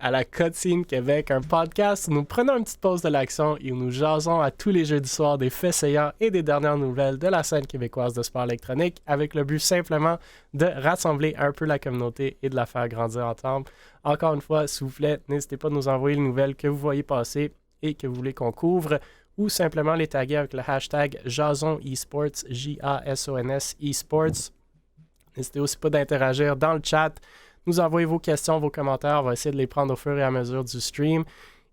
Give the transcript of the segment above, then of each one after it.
à la Cutscene Québec, un podcast où nous prenons une petite pause de l'action et où nous jasons à tous les jeudis soirs des faits saillants et des dernières nouvelles de la scène québécoise de sport électronique avec le but simplement de rassembler un peu la communauté et de la faire grandir ensemble. Encore une fois, s'il vous plaît, n'hésitez pas à nous envoyer les nouvelles que vous voyez passer et que vous voulez qu'on couvre ou simplement les taguer avec le hashtag Jason Esports, J-A-S-O-N-S Esports. N'hésitez aussi pas d'interagir dans le chat, nous envoyer vos questions, vos commentaires. On va essayer de les prendre au fur et à mesure du stream.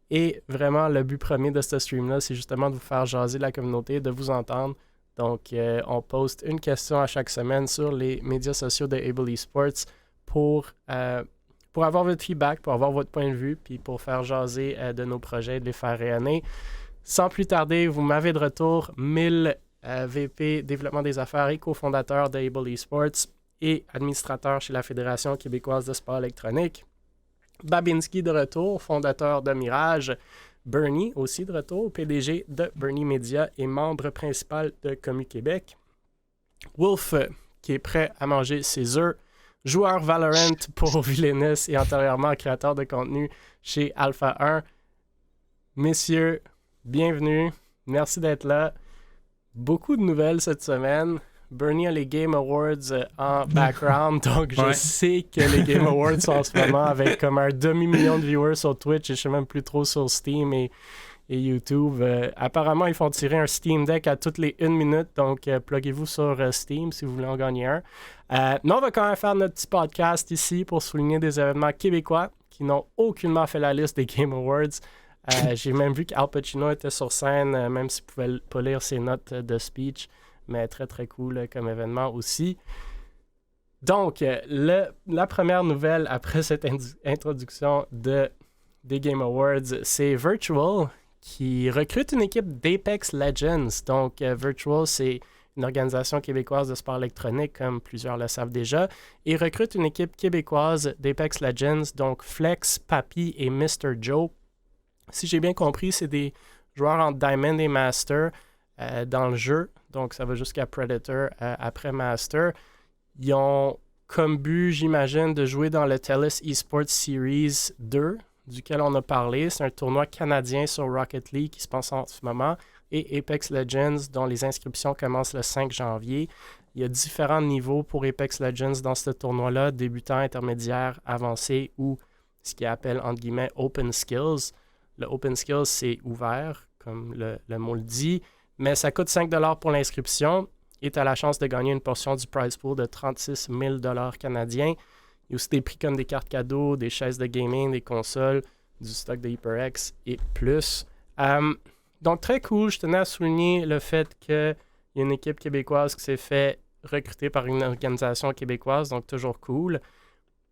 Et vraiment, le but premier de ce stream-là, c'est justement de vous faire jaser la communauté, de vous entendre. Donc, on poste une question à chaque semaine sur les médias sociaux de Able Esports pour avoir votre feedback, pour avoir votre point de vue, puis pour faire jaser de nos projets, de les faire rayonner. Sans plus tarder, vous m'avez de retour, 1000 VP Développement des affaires et cofondateur de Able Esports et administrateur chez la Fédération québécoise de sport électronique. Babinski de retour, fondateur de Mirage. Bernie aussi de retour, PDG de Bernie Media et membre principal de Commu Québec. Wolf, qui est prêt à manger ses œufs. Joueur Valorant pour Villainous et antérieurement créateur de contenu chez Alpha 1. Messieurs, bienvenue. Merci d'être là. Beaucoup de nouvelles cette semaine. Bernie a les Game Awards en background, donc je sais que les Game Awards sont en ce moment avec comme un demi-million de viewers sur Twitch et je sais même plus trop sur Steam et YouTube. Apparemment, ils font tirer un Steam Deck à toutes les 1 minute, donc pluguez-vous sur Steam si vous voulez en gagner un. Mais on va quand même faire notre petit podcast ici pour souligner des événements québécois qui n'ont aucunement fait la liste des Game Awards. J'ai même vu qu'Al Pacino était sur scène, même s'il ne pouvait pas lire ses notes de speech. Mais très, très cool comme événement aussi. Donc, la première nouvelle après cette introduction des Game Awards, c'est Virtual qui recrute une équipe d'Apex Legends. Donc, Virtual, c'est une organisation québécoise de sport électronique, comme plusieurs le savent déjà, et recrute une équipe québécoise d'Apex Legends, donc Flex, Papy et Mr. Joe. Si j'ai bien compris, c'est des joueurs en Diamond et Master dans le jeu. Donc, ça va jusqu'à Predator après Master. Ils ont comme but, j'imagine, de jouer dans le TELUS Esports Series 2, duquel on a parlé. C'est un tournoi canadien sur Rocket League qui se passe en ce moment. Et Apex Legends, dont les inscriptions commencent le 5 janvier. Il y a différents niveaux pour Apex Legends dans ce tournoi-là, débutant, intermédiaire, avancé ou ce qu'ils appellent, entre guillemets, Open Skills. Le Open Skills, c'est ouvert, comme le mot le dit. Mais ça coûte 5 $ pour l'inscription et tu as la chance de gagner une portion du prize pool de 36 000 $ canadiens. Il y a aussi des prix comme des cartes cadeaux, des chaises de gaming, des consoles, du stock de HyperX et plus. Donc, très cool. Je tenais à souligner le fait qu'il y a une équipe québécoise qui s'est fait recruter par une organisation québécoise, donc toujours cool.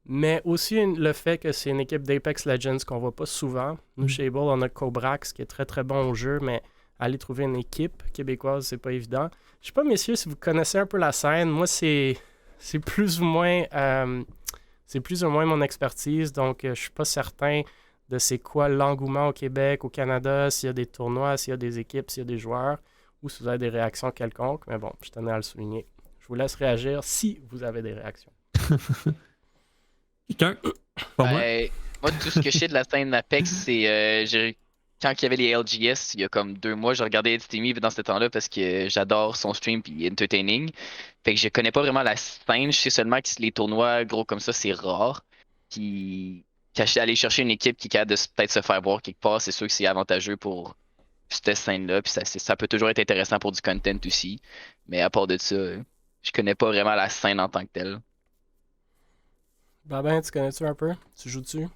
Mais aussi le fait que c'est une équipe d'Apex Legends qu'on voit pas souvent. Nous, chez Able, on a Cobrax qui est très, très bon au jeu, mais aller trouver une équipe québécoise, c'est pas évident. Je sais pas, messieurs, si vous connaissez un peu la scène. Moi, c'est plus ou moins mon expertise, donc je suis pas certain de c'est quoi l'engouement au Québec, au Canada, s'il y a des tournois, s'il y a des équipes, s'il y a des joueurs, ou si vous avez des réactions quelconques. Mais bon, je tenais à le souligner. Je vous laisse réagir si vous avez des réactions. Quelqu'un? Pas moi? Moi, tout ce que je sais de la scène d'Apex, c'est quand il y avait les LGS, il y a comme 2 mois, je regardais Ed Steamy dans ce temps-là parce que j'adore son stream et il est entertaining. Fait que je connais pas vraiment la scène, je sais seulement que les tournois gros comme ça, c'est rare. Aller chercher une équipe qui est capable de peut-être se faire voir quelque part, c'est sûr que c'est avantageux pour cette scène-là. Puis ça peut toujours être intéressant pour du content aussi. Mais à part de ça, je connais pas vraiment la scène en tant que telle. Babin, tu connais-tu un peu? Tu joues-tu?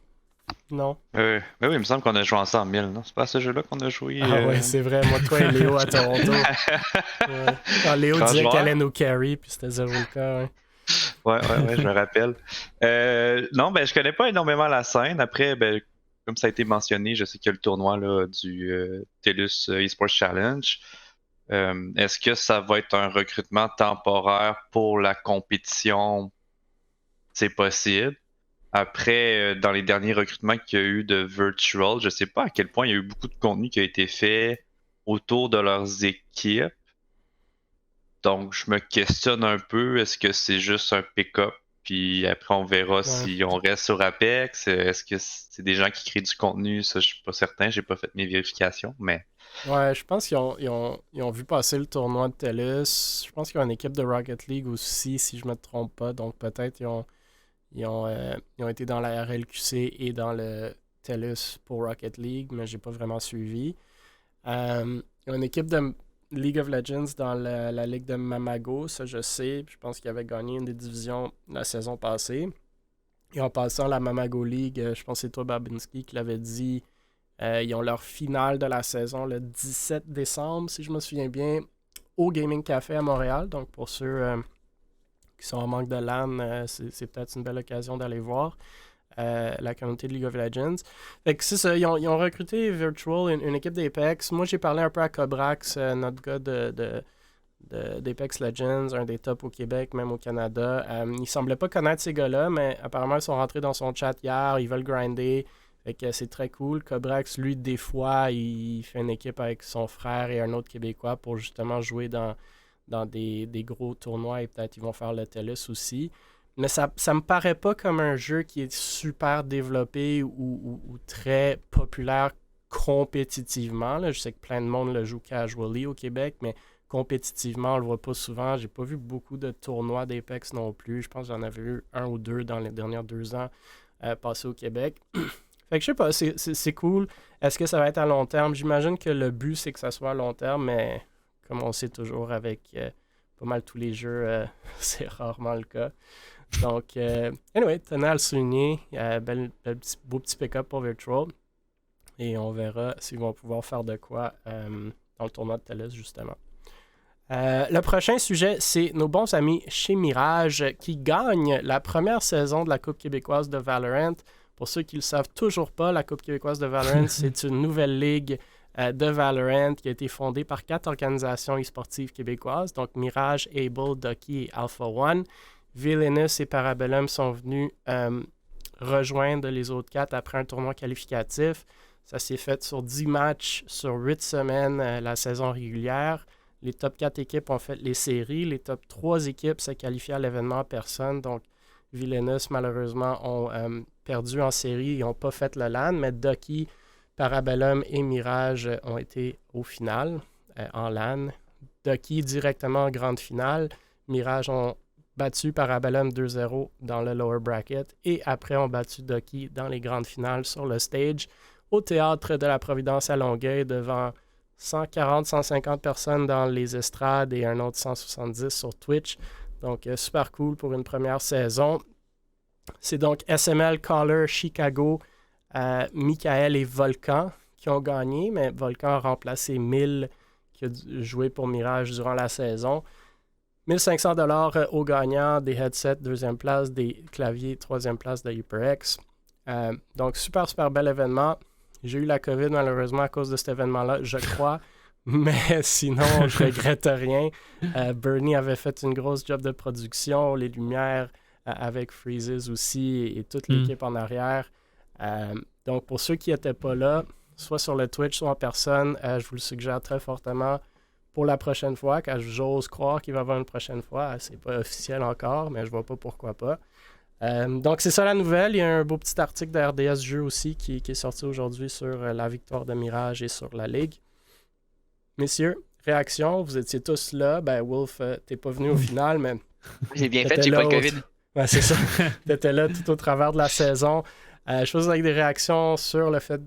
Non. Mais oui, il me semble qu'on a joué ensemble 1000, non? C'est pas à ce jeu-là qu'on a joué. Ah ouais, c'est vrai. Moi, toi et Léo à Toronto. Ouais. Quand Léo disait qu'elle allait nous carry, puis c'était 0 le cas. Ouais. Ouais, je me rappelle. Non, je connais pas énormément la scène. Après, comme ça a été mentionné, je sais qu'il y a le tournoi là, du TELUS Esports Challenge. Est-ce que ça va être un recrutement temporaire pour la compétition? C'est possible. Après, dans les derniers recrutements qu'il y a eu de Virtual, je sais pas à quel point il y a eu beaucoup de contenu qui a été fait autour de leurs équipes. Donc, je me questionne un peu, est-ce que c'est juste un pick-up Puis après, on verra si on reste sur Apex. Est-ce que c'est des gens qui créent du contenu? Ça, je suis pas certain. J'ai pas fait mes vérifications, mais... Ouais, je pense qu'ils ont vu passer le tournoi de TELUS. Je pense qu'il y a une équipe de Rocket League aussi, si je me trompe pas. Donc peut-être ils ont été dans la RLQC et dans le TELUS pour Rocket League, mais j'ai pas vraiment suivi. Il y a une équipe de League of Legends dans la ligue de Mamago, ça je sais. Je pense qu'ils avaient gagné une des divisions la saison passée. Et en passant la Mamago League, je pense que c'est toi Babinski qui l'avait dit, ils ont leur finale de la saison le 17 décembre, si je me souviens bien, au Gaming Café à Montréal. Donc pour ceux qui sont en manque de LAN, c'est peut-être une belle occasion d'aller voir. La communauté de League of Legends. Fait que c'est ça, ils ont recruté Virtual, une équipe d'Apex. Moi, j'ai parlé un peu à Cobrax, notre gars d'Apex Legends, un des tops au Québec, même au Canada. Il semblait pas connaître ces gars-là, mais apparemment, ils sont rentrés dans son chat hier, ils veulent grinder. Fait que c'est très cool. Cobrax, lui, des fois, il fait une équipe avec son frère et un autre Québécois pour justement jouer dans des gros tournois et peut-être ils vont faire le TELUS aussi. Mais ça me paraît pas comme un jeu qui est super développé ou très populaire compétitivement. Là. Je sais que plein de monde le joue casually au Québec, mais compétitivement, on le voit pas souvent. J'ai pas vu beaucoup de tournois d'Apex non plus. Je pense que j'en avais eu 1 ou 2 dans les dernières 2 ans passés au Québec. Fait que je sais pas, c'est cool. Est-ce que ça va être à long terme? J'imagine que le but, c'est que ça soit à long terme, mais comme on sait toujours avec pas mal tous les jeux, c'est rarement le cas. Donc, anyway, tenez à le souligner. Beau petit pick-up pour Virtual. Et on verra s'ils vont pouvoir faire de quoi dans le tournoi de TELUS, justement. Le prochain sujet, c'est nos bons amis chez Mirage qui gagnent la première saison de la Coupe québécoise de Valorant. Pour ceux qui ne le savent toujours pas, la Coupe québécoise de Valorant, c'est une nouvelle ligue de Valorant qui a été fondée par 4 organisations e-sportives québécoises, donc Mirage, Able, Ducky et Alpha One. Villainous et Parabellum sont venus rejoindre les autres 4 après un tournoi qualificatif. Ça s'est fait sur 10 matchs sur 8 semaines la saison régulière. Les top 4 équipes ont fait les séries. Les top 3 équipes se qualifiaient à l'événement en personne. Donc, Villainous, malheureusement, ont perdu en série. Ils n'ont pas fait le LAN, mais Ducky, Parabellum et Mirage ont été au final en LAN. Ducky directement en grande finale. Mirage ont battu Parabellum 2-0 dans le lower bracket et après ont battu Ducky dans les grandes finales sur le stage au théâtre de la Providence à Longueuil devant 140-150 personnes dans les estrades et un autre 170 sur Twitch. Donc super cool pour une première saison. C'est donc SML, Caller, Chicago, Michael et Volcan qui ont gagné, mais Volcan a remplacé 1000 qui a joué pour Mirage durant la saison. 1500 $ aux gagnants, des headsets, 2e place, des claviers, 3e place de HyperX. Donc, super bel événement. J'ai eu la COVID, malheureusement, à cause de cet événement-là, je crois. Mais sinon, je regrette rien. Bernie avait fait une grosse job de production, les lumières avec Freezes aussi et toute l'équipe en arrière. Donc, pour ceux qui n'étaient pas là, soit sur le Twitch, soit en personne, je vous le suggère très fortement. Pour la prochaine fois, quand j'ose croire qu'il va y avoir une prochaine fois, c'est pas officiel encore, mais je vois pas pourquoi pas. Donc c'est ça la nouvelle. Il y a un beau petit article de RDS Jeux aussi qui est sorti aujourd'hui sur la victoire de Mirage et sur la Ligue. Messieurs, réaction, vous étiez tous là. Ben Wolf, t'es pas venu au final, mais... J'ai bien fait, j'ai pas le COVID. Ouais, c'est ça. T'étais là tout au travers de la saison. Je faisais avec des réactions sur le fait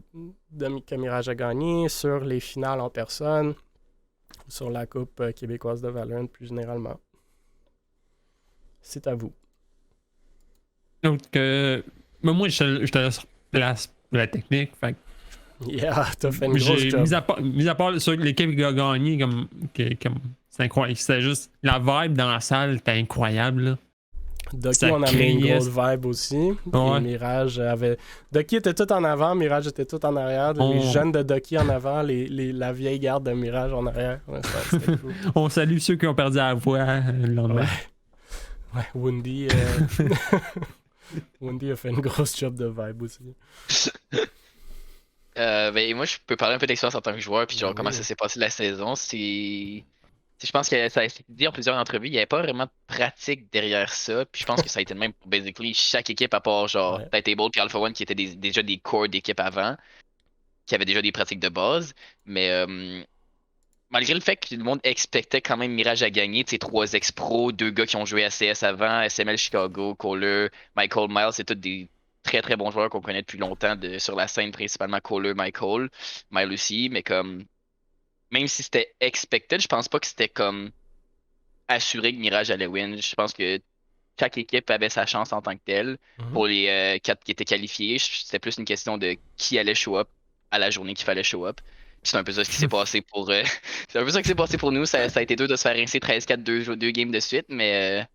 que Mirage a gagné, sur les finales en personne, sur la Coupe québécoise de Valorant plus généralement. C'est à vous. Donc, moi, je sur place de la technique. Fait yeah, t'as fait une grosse job. Mis à part sur l'équipe qui a gagné, comme c'est incroyable. C'était juste la vibe dans la salle, était incroyable. Là. Ducky, on a mis une grosse vibe aussi. Ouais. Mirage avait. Ducky était tout en avant, Mirage était tout en arrière. Les jeunes de Ducky en avant, la vieille garde de Mirage en arrière. Ouais, c'était cool. On salue ceux qui ont perdu la voix le lendemain. Ouais, Wendy. Wendy a fait une grosse job de vibe aussi. Ben, moi, je peux parler un peu d'expérience en tant que joueur, puis genre comment ça s'est passé la saison. Je pense que ça a été dit en plusieurs entrevues, il n'y avait pas vraiment de pratique derrière ça. Puis je pense que ça a été le même pour basically chaque équipe, à part genre Ouais. Titable et Alpha One qui étaient déjà des core d'équipe avant, qui avaient déjà des pratiques de base. Mais malgré le fait que le monde expectait quand même Mirage à gagner, tu sais, 3 ex-pro, 2 gars qui ont joué à CS avant, SML Chicago, Kohler, Michael Miles, c'est tous des très très bons joueurs qu'on connaît depuis longtemps sur la scène, principalement Kohler, Michael, Miles aussi, mais comme même si c'était expected, je pense pas que c'était comme assuré que Mirage allait win. Je pense que chaque équipe avait sa chance en tant que telle. Mhm. Pour les 4 qui étaient qualifiés, c'était plus une question de qui allait show up à la journée qu'il fallait show up. Puis c'est un peu ça ce qui s'est passé pour c'est un peu ça qui s'est passé pour nous. Ça a été dur de se faire rincer 13-4 deux games de suite, mais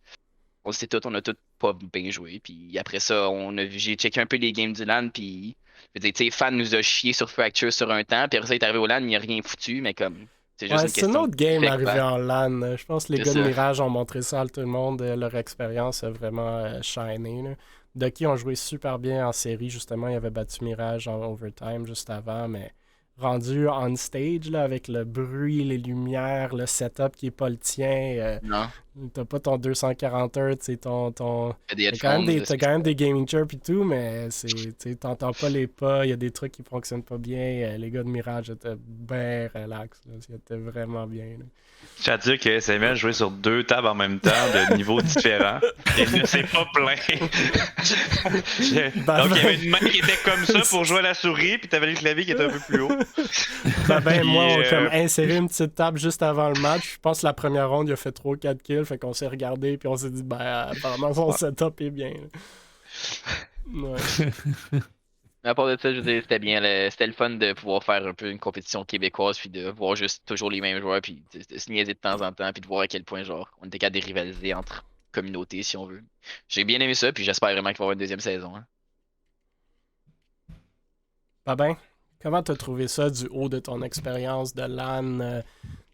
on sait tout, on a tout pas bien joué. Puis après ça, j'ai checké un peu les games du LAN, puis je veux dire, tu sais, Fan nous a chié sur Fracture sur un temps, puis après ça, il est arrivé au LAN, il n'a rien foutu, mais comme c'est juste Ouais, une c'est une question autre game de arrivé feedback. en LAN. Je pense que les C'est gars de ça. Mirage ont montré ça à tout le monde. Leur expérience a vraiment shiné. Là. Ducky ont joué super bien en série, justement. Ils avaient battu Mirage en overtime juste avant, mais rendu on stage là, avec le bruit, les lumières, le setup qui est pas le tien, Non, t'as pas ton 240 Hz, c'est ton... il y a des T'as quand même headphones. des, t'as quand même des gaming chirps et tout, mais t'entends pas les pas, il y a des trucs qui fonctionnent pas bien. Les gars de Mirage étaient bien relax, là. Ils étaient vraiment bien. Là. Je tiens à dire que SML jouait sur 2 tables en même temps de niveaux différents. Il ne s'est pas plaint. Donc il y avait une main qui était comme ça pour jouer à la souris, puis t'avais le clavier qui était un peu plus haut. Moi, on a Puis, comme inséré une petite table juste avant le match. Je pense que la première ronde, il a fait 3-4 kills, fait qu'on s'est regardé, puis on s'est dit, apparemment, son setup est bien. Là. Ouais. Mais à part de ça, je veux dire, c'était bien. C'était le fun de pouvoir faire un peu une compétition québécoise, puis de voir juste toujours les mêmes joueurs, puis de se niaiser de temps en temps, puis de voir à quel point, genre, on était capable de rivaliser entre communautés, si on veut. J'ai bien aimé ça, puis j'espère vraiment qu'il va y avoir une deuxième saison. Hein. Babin, comment t'as trouvé ça du haut de ton expérience de LAN?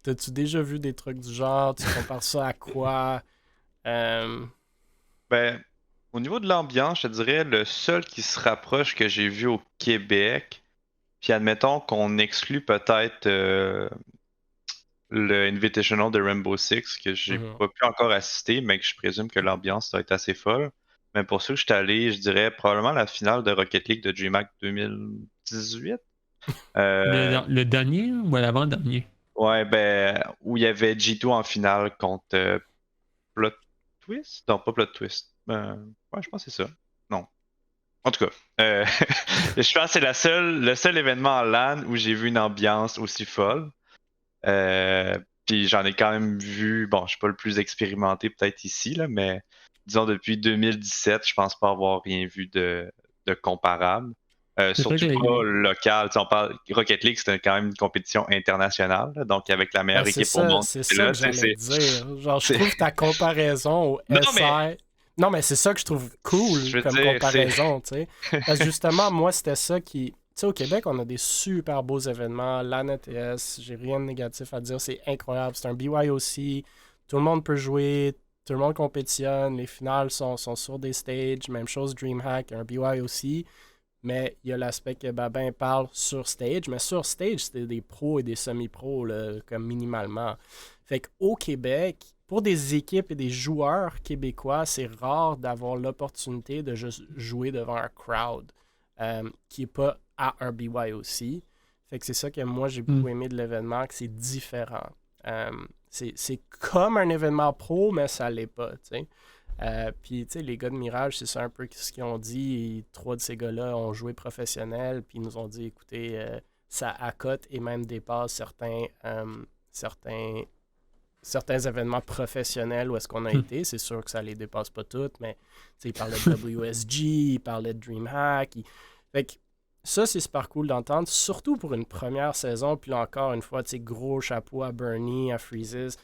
T'as-tu déjà vu des trucs du genre? Tu compares ça à quoi? Ben, au niveau de l'ambiance, je te dirais le seul qui se rapproche que j'ai vu au Québec, puis admettons qu'on exclut peut-être le Invitational de Rainbow Six, que j'ai pas pu encore assister, mais que je présume que l'ambiance doit être assez folle. Mais pour ceux que je suis allé, je dirais probablement la finale de Rocket League de DreamHack 2018. Le dernier ou l'avant-dernier? Ouais, ben, où il y avait G2 en finale contre Plot Twist? Non, pas Plot Twist. Ouais, je pense que c'est ça. Non. En tout cas, je pense que c'est le seul événement en LAN où j'ai vu une ambiance aussi folle. Puis j'en ai quand même vu, bon, je suis pas le plus expérimenté peut-être ici, là, mais disons depuis 2017, je pense pas avoir rien vu de comparable. Surtout pas local. On parle Rocket League, c'était quand même une compétition internationale, là, donc avec la meilleure équipe au monde. C'est ça que j'allais dire. Genre, je trouve ta comparaison au SI... Non, mais c'est ça que je trouve cool comme comparaison, tu sais. Parce que justement, moi, c'était ça qui... Tu sais, au Québec, on a des super beaux événements. LAN-ETS, j'ai rien de négatif à dire. C'est incroyable. C'est un BYOC. Tout le monde peut jouer. Tout le monde compétitionne. Les finales sont sur des stages. Même chose, DreamHack, un BYOC. Mais il y a l'aspect que Babin parle sur stage. Mais sur stage, c'était des pros et des semi-pros, là, comme minimalement. Fait qu'au Québec, pour des équipes et des joueurs québécois, c'est rare d'avoir l'opportunité de juste jouer devant un crowd qui n'est pas à un BYOC. Fait que c'est ça que moi, j'ai beaucoup aimé de l'événement, que c'est différent. C'est comme un événement pro, mais ça l'est pas, tu sais. Puis, tu sais, les gars de Mirage, c'est ça un peu ce qu'ils ont dit. Et 3 de ces gars-là ont joué professionnel, puis ils nous ont dit, écoutez, ça accote et même dépasse certains événements professionnels où est-ce qu'on a été. C'est sûr que ça les dépasse pas toutes, mais ils parlaient de WSG, ils parlaient de DreamHack. Fait que ça, c'est super cool d'entendre, surtout pour une première saison. Puis là, encore une fois, gros chapeau à Bernie, à Freezes.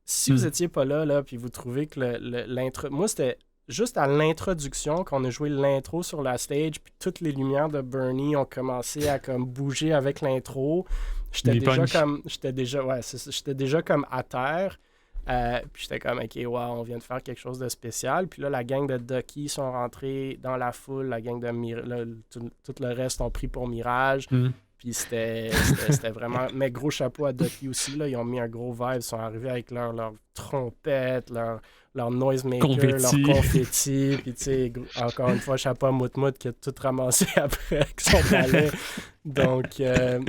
Si vous étiez pas là, puis vous trouvez que l'intro... Moi, c'était juste à l'introduction qu'on a joué l'intro sur la stage, puis toutes les lumières de Bernie ont commencé à comme bouger avec l'intro. J'étais déjà comme à terre. Puis j'étais comme, OK, wow, on vient de faire quelque chose de spécial. Puis là, la gang de Ducky sont rentrés dans la foule. La gang de tout le reste ont pris pour Mirage. Puis Puis c'était vraiment. Mais gros chapeau à Ducky aussi. Là. Ils ont mis un gros vibe. Ils sont arrivés avec leur trompette, leur noisemaker, Confetti. leur confetti. Puis tu sais, encore une fois, chapeau à Moutmout qui a tout ramassé après avec son balai. Donc,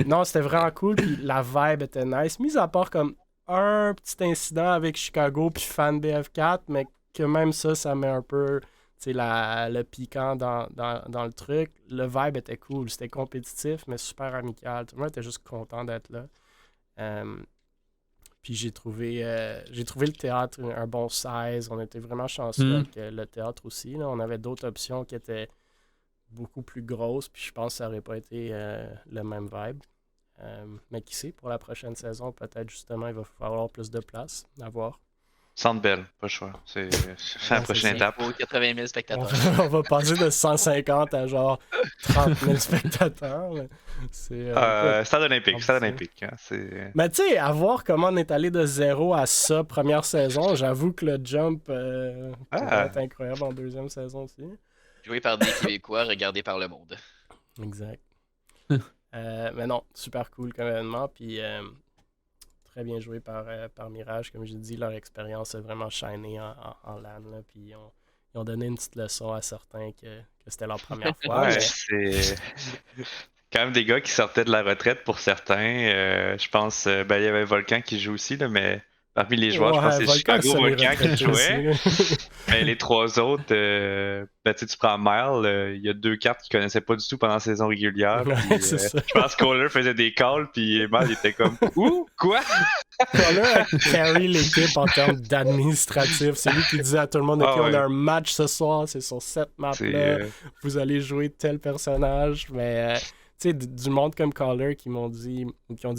non, c'était vraiment cool. Puis la vibe était nice. Mis à part comme un petit incident avec Chicago puis Fan BF4, mais que même ça met un peu le piquant dans le truc. Le vibe était cool. C'était compétitif, mais super amical. Tout le monde était juste content d'être là. Puis j'ai trouvé le théâtre un bon size. On était vraiment chanceux avec le théâtre aussi. Là. On avait d'autres options qui étaient beaucoup plus grosses. Puis je pense que ça n'aurait pas été le même vibe. Mais qui sait, pour la prochaine saison, peut-être justement, il va falloir plus de place à voir. Centre Bell, pas le choix. C'est la prochaine étape. Pour 80 000 spectateurs. On va passer de 150 à genre 30 000 spectateurs. C'est Stade olympique. Hein, mais tu sais, à voir comment on est allé de 0 à ça première saison, j'avoue que le jump pourrait être incroyable en deuxième saison aussi. Joué par des Québécois, regardé par le monde. Exact. Mais non, super cool comme événement. Puis très bien joué par Mirage. Comme je dis, leur expérience a vraiment shiné en LAN. Là, puis ils ont donné une petite leçon à certains que c'était leur première fois. Ouais, c'est quand même des gars qui sortaient de la retraite pour certains. Je pense, il y avait Volcan qui joue aussi, là, mais parmi les joueurs, je pense que c'est Chicago Volcan qui jouait. Mais les trois autres, tu prends Mile, il y a 2 cartes qu'il connaissait pas du tout pendant la saison régulière. Puis, je pense que Kohler faisait des calls, puis Mile il était comme Ouh, quoi? Kohler a carry l'équipe en termes d'administratif. C'est lui qui disait à tout le monde on a un match ce soir, c'est sur cette map-là, vous allez jouer tel personnage. Mais tu sais, du monde comme Caller qui ont dit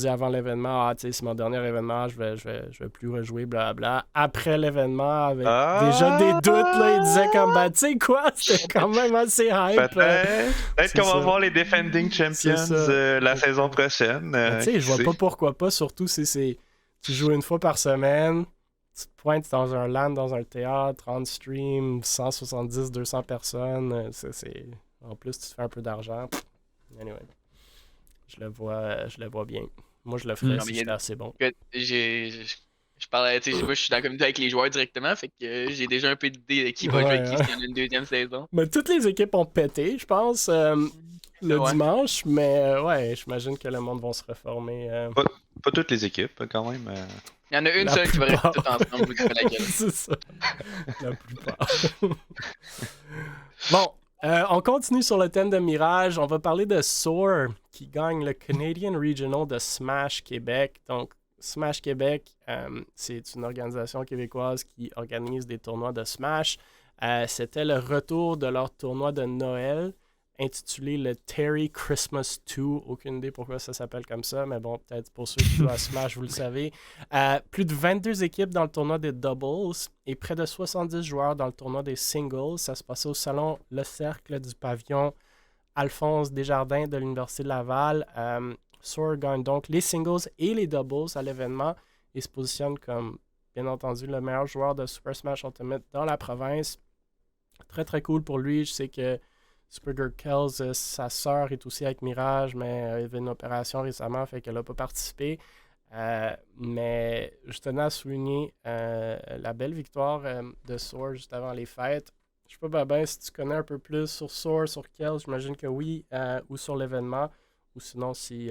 avant l'événement, c'est mon dernier événement, je vais plus rejouer, blabla. Après l'événement, avec déjà des doutes, là, il disait comme, tu sais quoi, c'était quand même assez hype. Peut-être qu'on va voir les Defending Champions la saison prochaine. Tu sais, je vois pas pourquoi pas, surtout si tu joues une fois par semaine, tu te pointes dans un LAN, dans un théâtre, on stream, 170-200 personnes, en plus tu te fais un peu d'argent. Anyway, je le vois bien. Moi, je le ferais si c'était assez bon. Je parlais, moi, je suis dans la communauté avec les joueurs directement, fait que j'ai déjà un peu d'idée de qui va jouer avec qui s'il y a une deuxième saison. Mais toutes les équipes ont pété, je pense, le dimanche, mais j'imagine que le monde va se reformer. Pas toutes les équipes, quand même. Il y en a une seule qui va rester tout ensemble, vous la gueule. C'est ça. La plupart. Bon. On continue sur le thème de Mirage. On va parler de Soar qui gagne le Canadian Regional de Smash Québec. Donc, Smash Québec, c'est une organisation québécoise qui organise des tournois de Smash. C'était le retour de leur tournoi de Noël intitulé le Terry Christmas 2. Aucune idée pourquoi ça s'appelle comme ça, mais bon, peut-être pour ceux qui jouent à Smash, vous le savez. Plus de 22 équipes dans le tournoi des doubles et près de 70 joueurs dans le tournoi des singles. Ça se passait au salon Le Cercle du pavillon Alphonse Desjardins de l'Université de Laval. Soar gagne donc les singles et les doubles à l'événement et se positionne comme, bien entendu, le meilleur joueur de Super Smash Ultimate dans la province. Très, très cool pour lui. Je sais que Supergirl Kells, sa sœur est aussi avec Mirage, mais elle avait une opération récemment, fait qu'elle n'a pas participé. Mais je tenais à souligner la belle victoire de Soar juste avant les fêtes. Je sais pas, ben, si tu connais un peu plus sur Soar, sur Kells, j'imagine que oui, ou sur l'événement, ou sinon si...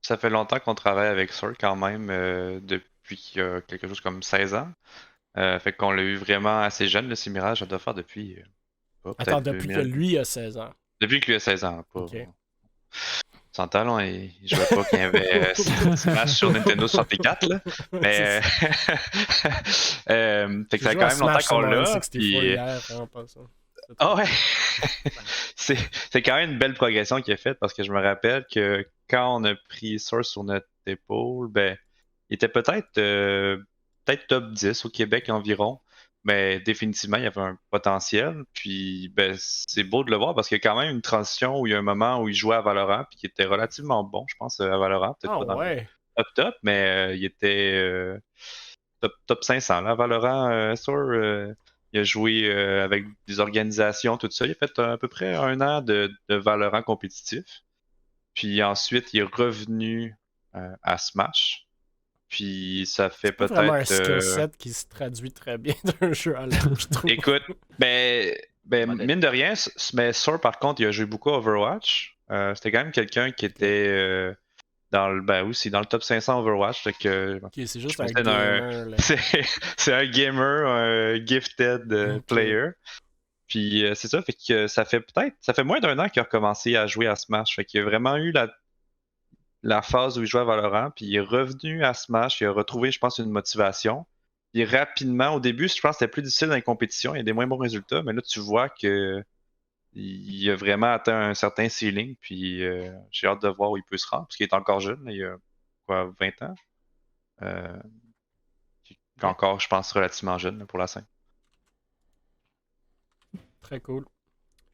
ça fait longtemps qu'on travaille avec Soar quand même, depuis quelque chose comme 16 ans. Fait qu'on l'a eu vraiment assez jeune, le Mirage, ça doit faire depuis... Attends, depuis que lui a 16 ans. Depuis que lui a 16 ans, pas. Okay. Son talent, il jouait pas qu'il y avait Smash sur Nintendo 64, là. Mais. Fait que ça fait quand même longtemps qu'on l'a. Puis... c'est quand même une belle progression qu'il a faite parce que je me rappelle que quand on a pris Source sur notre épaule, ben, il était peut-être top 10 au Québec environ. Mais définitivement, il y avait un potentiel. Puis c'est beau de le voir parce qu'il y a quand même une transition où il y a un moment où il jouait à Valorant puis qui était relativement bon, je pense, à Valorant. Peut-être pas dans le top, mais il était top 500. Là, Valorant, il a joué avec des organisations, tout ça. Il a fait à peu près 1 an de Valorant compétitif. Puis ensuite, il est revenu à Smash. Puis ça fait C'est pas vraiment un peut-être. skill set qui se traduit très bien d'un jeu à l'autre, je trouve. Écoute, Modèle. mine de rien, mais Soar, par contre, il a joué beaucoup à Overwatch. C'était quand même quelqu'un qui était dans le top 500 Overwatch. Fait que, Ok, c'est juste je un pensais gamer. Là. c'est un gamer, un gifted Ok. player. Puis c'est ça, fait que ça fait moins d'un an qu'il a recommencé à jouer à Smash. Fait qu'il a vraiment eu la phase où il jouait à Valorant, puis il est revenu à Smash, il a retrouvé, je pense, une motivation. Puis rapidement, au début, je pense que c'était plus difficile dans les compétitions, il y a des moins bons résultats, mais là, tu vois que il a vraiment atteint un certain ceiling, puis j'ai hâte de voir où il peut se rendre, parce qu'il est encore jeune, là, il a quoi, 20 ans? Euh, Encore, je pense, relativement jeune là, pour la scène. Très cool.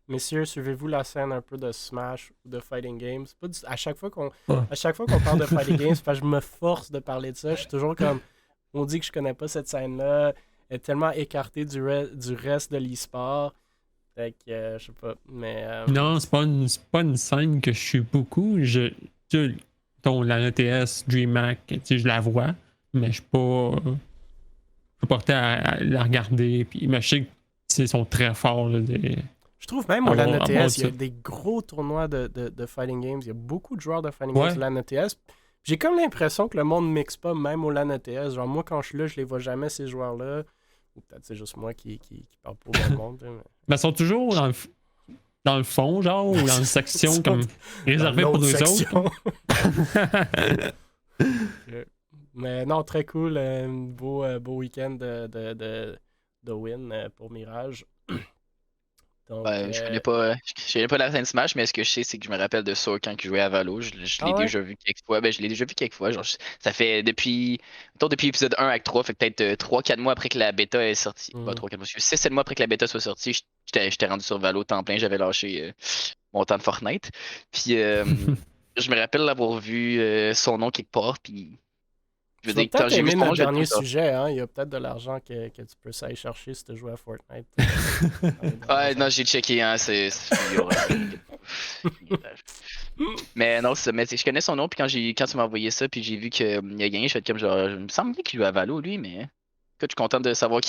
Messieurs, suivez-vous la scène un peu de Smash ou de Fighting Games? À chaque fois qu'on parle de Fighting Games, parce que je me force de parler de ça, je suis toujours comme, on dit que je connais pas cette scène-là, elle est tellement écartée du reste de l'e-sport. Fait que, je sais pas, mais... Non, c'est pas une scène que je suis beaucoup. La NTS, DreamHack, je la vois, mais je suis pas porté à la regarder. Puis, mais je sais qu'ils sont très forts. Là, Je trouve même au avoir LAN ETS, il y a ça. des gros tournois de Fighting Games. Il y a beaucoup de joueurs de Fighting Ouais. Games au LAN ETS. J'ai comme l'impression que le monde ne mixe pas même au LAN ETS. Genre, moi, quand je suis là, je les vois jamais, ces joueurs-là. Ou peut-être c'est juste moi qui parle pour le monde. Mais... Ben, ils sont toujours dans le fond, genre, ou dans une section Ils sont comme réservée pour l'autre eux autres. section. Mais non, très cool. Beau week-end de win pour Mirage. Donc, Je connais pas la scène Smash, mais ce que je sais, c'est que je me rappelle de Soar quand il jouait à Valo. Je l'ai Ah ouais? déjà vu quelques fois. Ben, je l'ai déjà vu quelques fois. Genre, ça fait depuis épisode 1 acte 3, fait que peut-être 3-4 mois après que la bêta est sortie. Mm. Pas 3-4 mois, 6-7 mois après que la bêta soit sortie, j'étais rendu sur Valo temps plein. J'avais lâché mon temps de Fortnite. Puis je me rappelle l'avoir vu son nom quelque part. Puis je Tu veux vas dire, quand peut-être j'ai vu aimer son nom, notre j'ai dernier trouvé ça. sujet. Hein? Il y a peut-être de l'argent que tu peux aller chercher si tu joues à Fortnite. Ouais, non, j'ai checké, hein, c'est Mais non, mais je connais son nom, puis quand tu m'as envoyé ça, puis j'ai vu qu'il a gagné, je fais comme genre, il me semble qu'il joue à Valo, lui, mais écoute, je suis content de savoir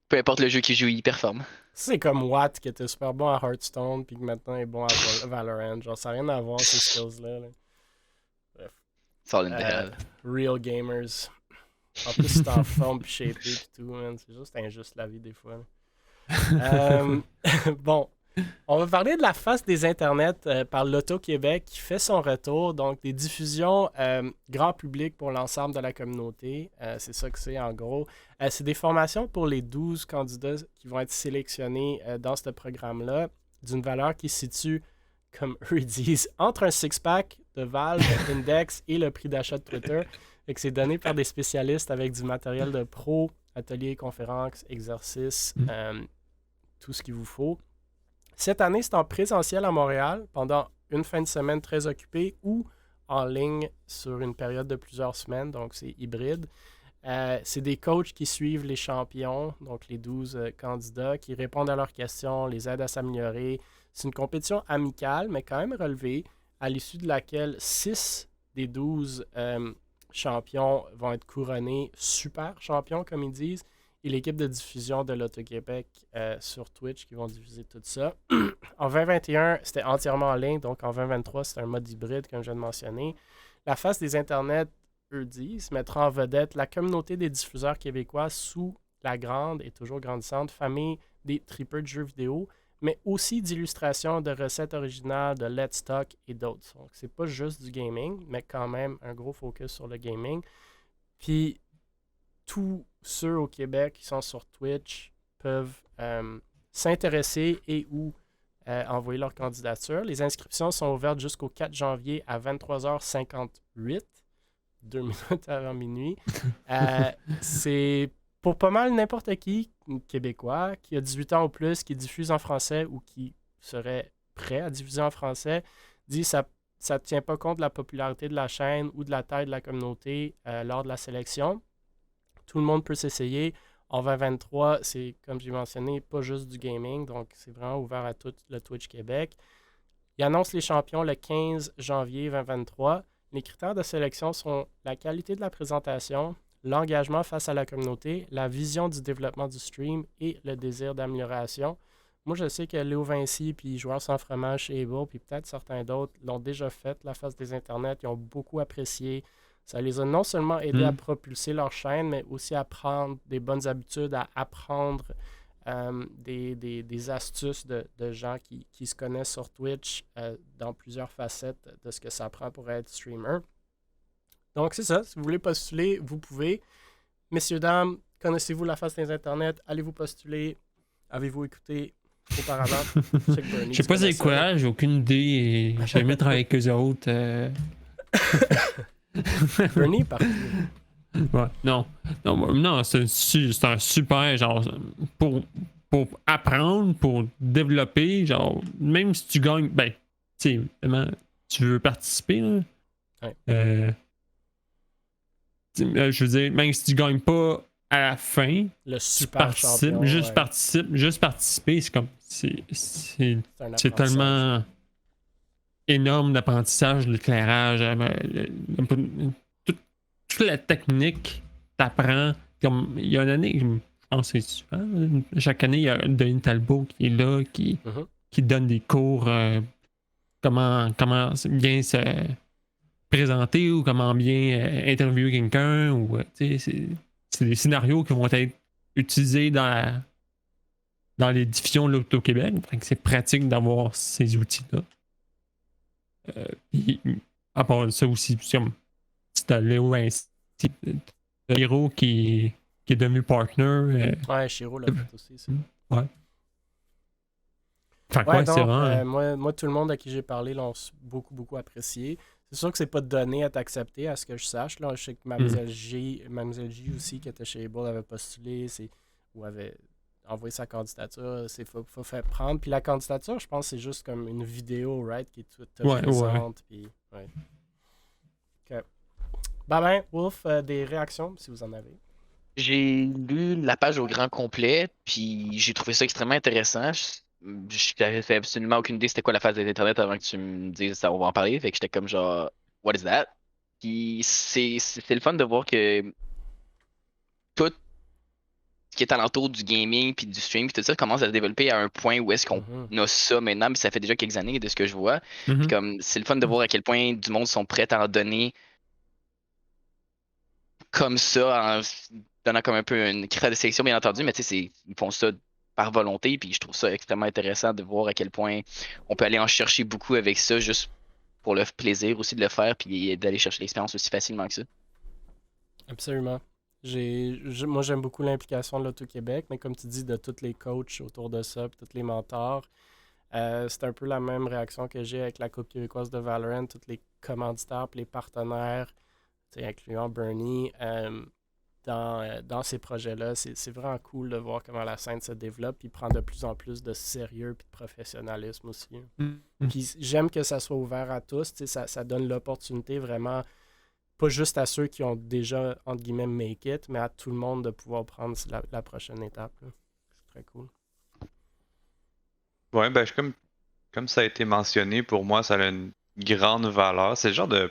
peu importe le jeu qu'il joue, il performe. C'est comme Watt qui était super bon à Hearthstone puis qui maintenant est bon à Valorant. Genre, ça n'a rien à voir ces skills-là. Là. Sort une belle. Real gamers. En plus, c'est en forme puis shapé puis tout, man. C'est juste injuste la vie des fois. Bon. On va parler de la face des internets par l'Auto-Québec qui fait son retour. Donc, des diffusions grand public pour l'ensemble de la communauté. C'est ça que c'est en gros. C'est des formations pour les 12 candidats qui vont être sélectionnés dans ce programme-là d'une valeur qui se situe, comme eux ils disent, entre un six-pack de Valve, Index et le prix d'achat de Twitter. Et que c'est donné par des spécialistes avec du matériel de pro, ateliers, conférences, exercices, tout ce qu'il vous faut. Cette année, c'est en présentiel à Montréal pendant une fin de semaine très occupée ou en ligne sur une période de plusieurs semaines, donc c'est hybride. C'est des coachs qui suivent les champions, donc les 12 candidats, qui répondent à leurs questions, les aident à s'améliorer. C'est une compétition amicale, mais quand même relevée, à l'issue de laquelle 6 des 12 champions vont être couronnés super champions, comme ils disent. Et l'équipe de diffusion de l'Auto-Québec sur Twitch qui vont diffuser tout ça. En 2021, c'était entièrement en ligne, donc en 2023, c'est un mode hybride, comme je viens de mentionner. La face des internets, eux disent, mettra en vedette la communauté des diffuseurs québécois sous la grande et toujours grandissante famille des tripeurs de jeux vidéo, mais aussi d'illustrations de recettes originales, de Let's Talk et d'autres. Donc, c'est pas juste du gaming, mais quand même un gros focus sur le gaming. Puis, tous ceux au Québec qui sont sur Twitch peuvent s'intéresser et ou envoyer leur candidature. Les inscriptions sont ouvertes jusqu'au 4 janvier à 23h58, 2 minutes avant minuit. C'est pour pas mal n'importe qui, Québécois, qui a 18 ans ou plus, qui diffuse en français ou qui serait prêt à diffuser en français, dit ça ne tient pas compte de la popularité de la chaîne ou de la taille de la communauté lors de la sélection. Tout le monde peut s'essayer. En 2023, c'est, comme j'ai mentionné, pas juste du gaming, donc c'est vraiment ouvert à tout le Twitch Québec. Il annonce les champions le 15 janvier 2023. Les critères de sélection sont la qualité de la présentation, l'engagement face à la communauté, la vision du développement du stream et le désir d'amélioration. Moi, je sais que Léo Vinci puis Joueurs sans fromage chez Able, puis peut-être certains d'autres l'ont déjà fait, la face des internets. Ils ont beaucoup apprécié. Ça les a non seulement aidés à propulser leur chaîne, mais aussi à prendre des bonnes habitudes, à apprendre des astuces de gens qui se connaissent sur Twitch dans plusieurs facettes de ce que ça prend pour être streamer. Donc, c'est ça. Si vous voulez postuler, vous pouvez. Messieurs, dames, connaissez-vous la face des internets? Allez-vous postuler? Avez-vous écouté auparavant? Je sais pas c'est quoi, j'ai aucune idée. J'ai jamais travaillé avec eux autres. Bernie, par contre. Ouais, non, c'est un super, genre, pour apprendre, pour développer, genre, même si tu gagnes, ben, tu sais, vraiment, tu veux participer, là. Ouais. Je veux dire, même si tu gagnes pas à la fin, le super champion, juste participer, c'est comme, c'est tellement énorme d'apprentissage, l'éclairage, toute la technique t'apprends. Comme il y a une année, je pense que c'est souvent, chaque année, il y a Denis Talbot qui est là, qui donne des cours comment bien se présenter ou comment bien interviewer quelqu'un. Ou c'est des scénarios qui vont être utilisés dans les diffusions de l'Auto-Québec. C'est pratique d'avoir ces outils-là. Puis, à part ça aussi, c'est Léo Vinci, Chiro qui est devenu partner. Ouais, Chiro l'a fait aussi. Ça. Ouais. Fait ouais, donc, c'est vraiment... moi, tout le monde à qui j'ai parlé l'ont beaucoup apprécié. C'est sûr que c'est pas donné à t'accepter, à ce que je sache. Là. Je sais que Mademoiselle J aussi, qui était chez Able, avait postulé ou avait envoyé sa candidature. Il faut faire prendre. Puis la candidature, je pense que c'est juste comme une vidéo, right, qui est toute présente. Puis, ouais. OK. Ben, Wolf, des réactions, si vous en avez. J'ai lu la page au grand complet, puis j'ai trouvé ça extrêmement intéressant. Je n'avais fait absolument aucune idée c'était quoi la phase d'Internet avant que tu me dises ça, on va en parler. Fait que j'étais comme genre, what is that? Puis c'est le fun de voir que tout ce qui est alentour du gaming puis du stream puis tout ça commence à se développer à un point où est-ce qu'on a ça maintenant, mais ça fait déjà quelques années de ce que je vois. Puis comme c'est le fun de voir à quel point du monde sont prêts à en donner comme ça, en donnant comme un peu une critère de sélection, bien entendu, mais tu sais, ils font ça par volonté, puis je trouve ça extrêmement intéressant de voir à quel point on peut aller en chercher beaucoup avec ça, juste pour le plaisir aussi de le faire, puis d'aller chercher l'expérience aussi facilement que ça. Absolument. Moi, j'aime beaucoup l'implication de l'Auto-Québec, mais comme tu dis, de tous les coachs autour de ça, puis tous les mentors, c'est un peu la même réaction que j'ai avec la Coupe québécoise de Valorant, tous les commanditaires, puis les partenaires, incluant Bernie, dans ces projets-là. C'est vraiment cool de voir comment la scène se développe et prend de plus en plus de sérieux et de professionnalisme aussi. Puis j'aime que ça soit ouvert à tous. Ça donne l'opportunité vraiment, pas juste à ceux qui ont déjà, entre guillemets, make it, mais à tout le monde de pouvoir prendre la prochaine étape. Là. C'est très cool. Ouais, ben comme ça a été mentionné, pour moi, ça a une grande valeur. C'est le genre de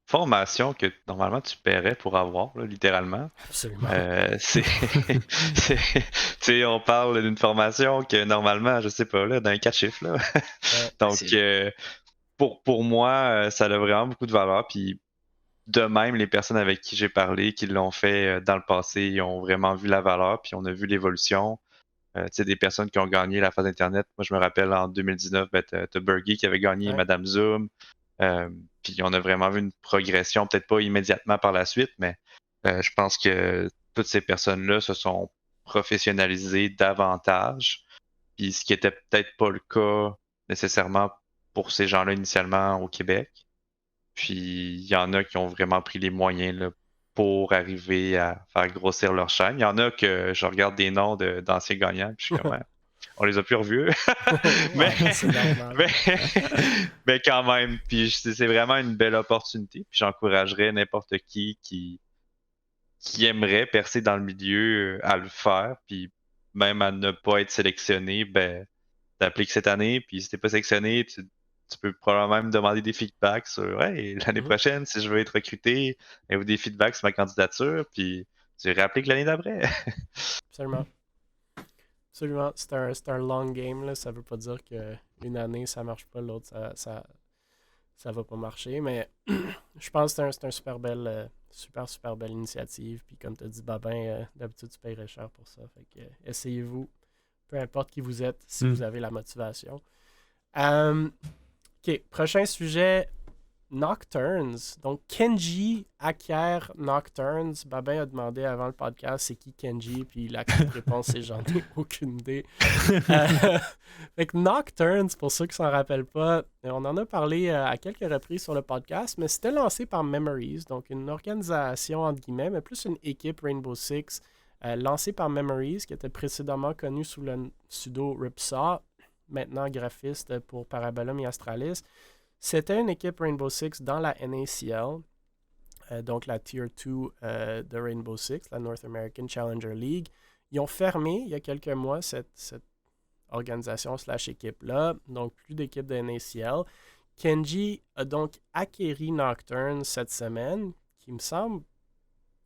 formation que normalement tu paierais pour avoir, là, littéralement. Absolument. On parle d'une formation que normalement, je sais pas, là, d'un 4 chiffres. Là. Donc, pour moi, ça a vraiment beaucoup de valeur. Puis, de même, les personnes avec qui j'ai parlé, qui l'ont fait dans le passé, ils ont vraiment vu la valeur. Puis, on a vu l'évolution. Des personnes qui ont gagné la phase Internet. Moi, je me rappelle en 2019, t'as Bergie qui avait gagné Madame Zoom. Puis on a vraiment vu une progression, peut-être pas immédiatement par la suite, mais je pense que toutes ces personnes-là se sont professionnalisées davantage. Puis ce qui était peut-être pas le cas nécessairement pour ces gens-là initialement au Québec. Puis il y en a qui ont vraiment pris les moyens là, pour arriver à faire grossir leur chaîne. Il y en a que je regarde des noms d'anciens gagnants, puis je suis comme on les a plus revus. mais quand même, puis c'est vraiment une belle opportunité. Puis j'encouragerais n'importe qui aimerait percer dans le milieu à le faire. Puis même à ne pas être sélectionné, ben d'appliquer cette année. Puis si t'es pas sélectionné, tu tu peux probablement même demander des feedbacks sur hey, l'année prochaine, si je veux être recruté, avez-vous des feedbacks sur ma candidature, puis tu réappliques l'année d'après. Absolument. Absolument. C'est un long game. Là. Ça veut pas dire qu'une année, ça marche pas, l'autre, ça va pas marcher. Mais je pense que c'est un super belle, super belle initiative. Puis comme tu as dit, Babin, d'habitude, tu paierais cher pour ça. Fait que essayez-vous, peu importe qui vous êtes, si vous avez la motivation. OK, prochain sujet. Nocturnes. Donc, Kenji acquiert Nocturnes. Babin a demandé avant le podcast c'est qui Kenji, puis la réponse c'est j'en ai aucune idée. Fait que Nocturnes, pour ceux qui s'en rappellent pas, on en a parlé à quelques reprises sur le podcast, mais c'était lancé par Memories, donc une organisation entre guillemets, mais plus une équipe Rainbow Six lancée par Memories, qui était précédemment connue sous le pseudo Ripsaw, maintenant graphiste pour Parabellum et Astralis. C'était une équipe Rainbow Six dans la NACL, donc la Tier 2 de Rainbow Six, la North American Challenger League. Ils ont fermé il y a quelques mois cette organisation / équipe-là, donc plus d'équipe de NACL. Kenji a donc acquéri Nocturne cette semaine, qui me semble,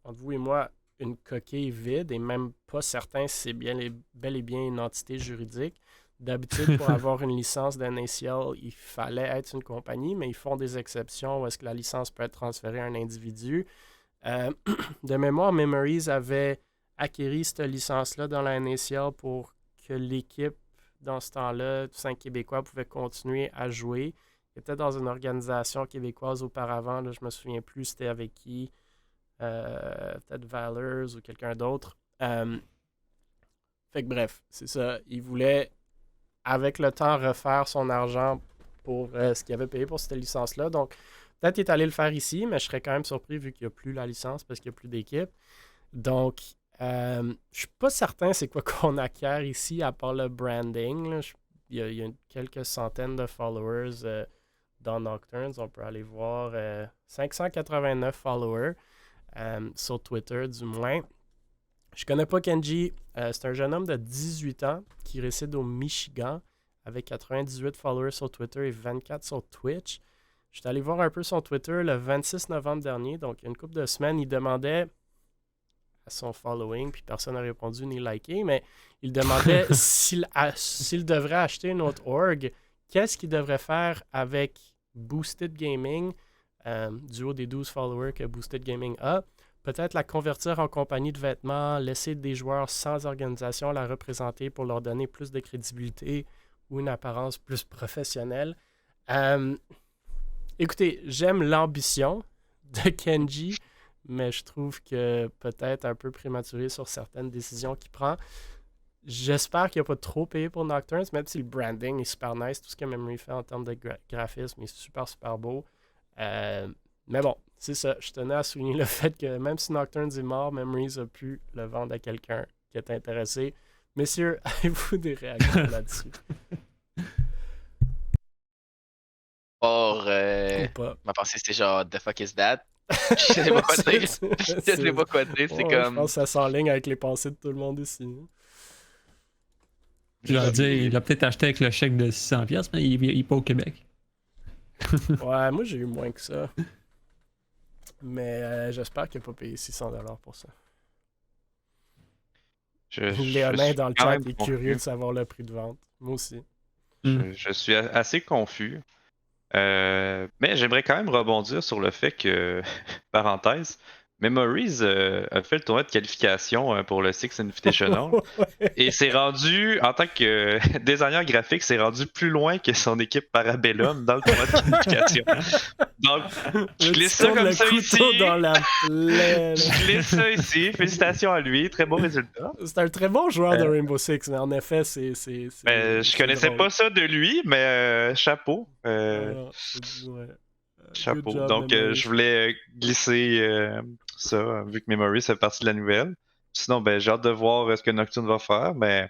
entre vous et moi, une coquille vide, et même pas certain si c'est bel et bien une entité juridique. D'habitude, pour avoir une licence d'NACL, il fallait être une compagnie, mais ils font des exceptions où est-ce que la licence peut être transférée à un individu. De mémoire, Memories avait acquéri cette licence-là dans la NACL pour que l'équipe, dans ce temps-là, tous 5 Québécois, pouvait continuer à jouer. Il était dans une organisation québécoise auparavant, là, je me souviens plus c'était avec qui, peut-être Valors ou quelqu'un d'autre. Fait que bref, c'est ça. Il voulait avec le temps, refaire son argent pour ce qu'il avait payé pour cette licence-là. Donc, peut-être qu'il est allé le faire ici, mais je serais quand même surpris vu qu'il n'y a plus la licence parce qu'il n'y a plus d'équipe. Donc, je ne suis pas certain c'est quoi qu'on acquiert ici, à part le branding. Là. Il y a quelques centaines de followers dans Nocturnes. On peut aller voir 589 followers sur Twitter, du moins. Je connais pas Kenji. C'est un jeune homme de 18 ans qui réside au Michigan avec 98 followers sur Twitter et 24 sur Twitch. Je suis allé voir un peu son Twitter le 26 novembre dernier, donc il y a une couple de semaines. Il demandait à son following, puis personne n'a répondu ni liké, mais il demandait s'il devrait acheter une autre org, qu'est-ce qu'il devrait faire avec Boosted Gaming, du haut des 12 followers que Boosted Gaming a. Peut-être la convertir en compagnie de vêtements, laisser des joueurs sans organisation la représenter pour leur donner plus de crédibilité ou une apparence plus professionnelle. Écoutez, j'aime l'ambition de Kenji, mais je trouve que peut-être un peu prématuré sur certaines décisions qu'il prend. J'espère qu'il n'a pas trop payé pour Nocturnes, même si le branding est super nice. Tout ce que Memory fait en termes de graphisme est super, super beau. Mais bon, c'est ça. Je tenais à souligner le fait que même si Nocturnes est mort, Memories a pu le vendre à quelqu'un qui est intéressé. Messieurs, avez-vous des réactions là-dessus? Or, Ou pas? ma pensée c'était genre, the fuck is that? Je sais pas quoi dire. Je sais pas quoi dire. C'est Ouais, comme. Je pense que ça s'enligne avec les pensées de tout le monde ici. Je leur dis, il a peut-être acheté avec le chèque de 600$, mais il n'est pas au Québec. Ouais, moi j'ai eu moins que ça. Mais j'espère qu'il n'a pas payé 600$ pour ça. Léonin dans le chat est curieux de savoir le prix de vente. Moi aussi. Je suis assez confus. Mais j'aimerais quand même rebondir sur le fait que, parenthèse, Memories a fait le tournoi de qualification pour le Six Invitational et s'est rendu, en tant que designer graphique, s'est rendu plus loin que son équipe Parabellum dans le tournoi de qualification. Donc, je glisse ça comme ça ici. Dans la plaie, je glisse ça ici. Félicitations à lui. Très bon résultat. C'est un très bon joueur de Rainbow Six, mais en effet, c'est je connaissais drôle. pas ça de lui, mais chapeau. Chapeau. Job, donc, je voulais glisser ça, vu que Memory fait partie de la nouvelle. Sinon, ben, j'ai hâte de voir ce que Nocturne va faire, mais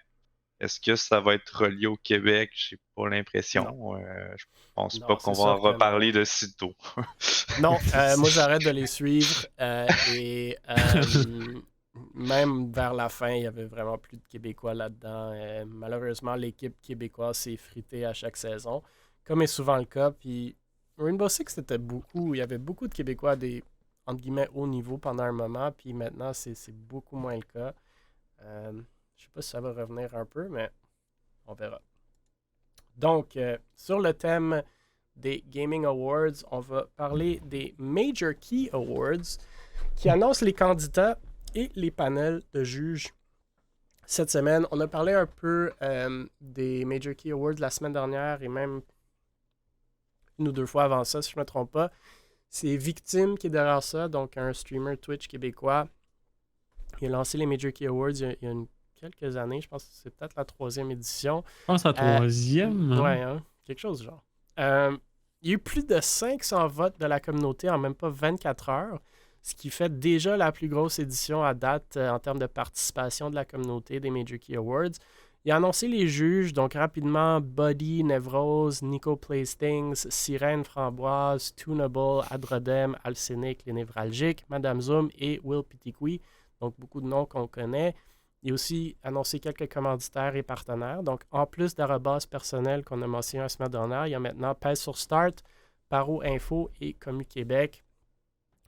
est-ce que ça va être relié au Québec? J'ai pas l'impression. Je pense pas qu'on va en reparler de sitôt. Non, moi j'arrête de les suivre et même vers la fin, il y avait vraiment plus de Québécois là-dedans. Malheureusement, l'équipe québécoise s'est fritée à chaque saison. comme est souvent le cas. Puis Rainbow Six, il y avait beaucoup de Québécois des, entre guillemets, haut niveau pendant un moment, puis maintenant, c'est beaucoup moins le cas. Je sais pas si ça va revenir un peu, mais on verra. Donc, sur le thème des Gaming Awards, on va parler des Major Key Awards qui annoncent les candidats et les panels de juges cette semaine. On a parlé un peu des Major Key Awards la semaine dernière et même une ou deux fois avant ça, si je ne me trompe pas. C'est Victime qui est derrière ça, donc un streamer Twitch québécois. Il a lancé les Major Key Awards il y a quelques années. Je pense que c'est peut-être la 3e édition. Je pense à la 3e. Hein? Ouais, hein? Quelque chose du genre. Il y a eu plus de 500 votes de la communauté en même pas 24 heures, ce qui fait déjà la plus grosse édition à date en termes de participation de la communauté des Major Key Awards. Il a annoncé les juges, donc rapidement, Buddy, Nevrose, Nico Playstings, Sirène Framboise, Tunable, Adrodem, Alcénic, Les Névralgiques, Madame Zoom et Will Pitiqui. Donc beaucoup de noms qu'on connaît. Il a aussi annoncé quelques commanditaires et partenaires. Donc en plus d'Arobase personnel qu'on a mentionné la semaine dernière, il y a maintenant Pèse sur Start, Paro Info et Commu Québec.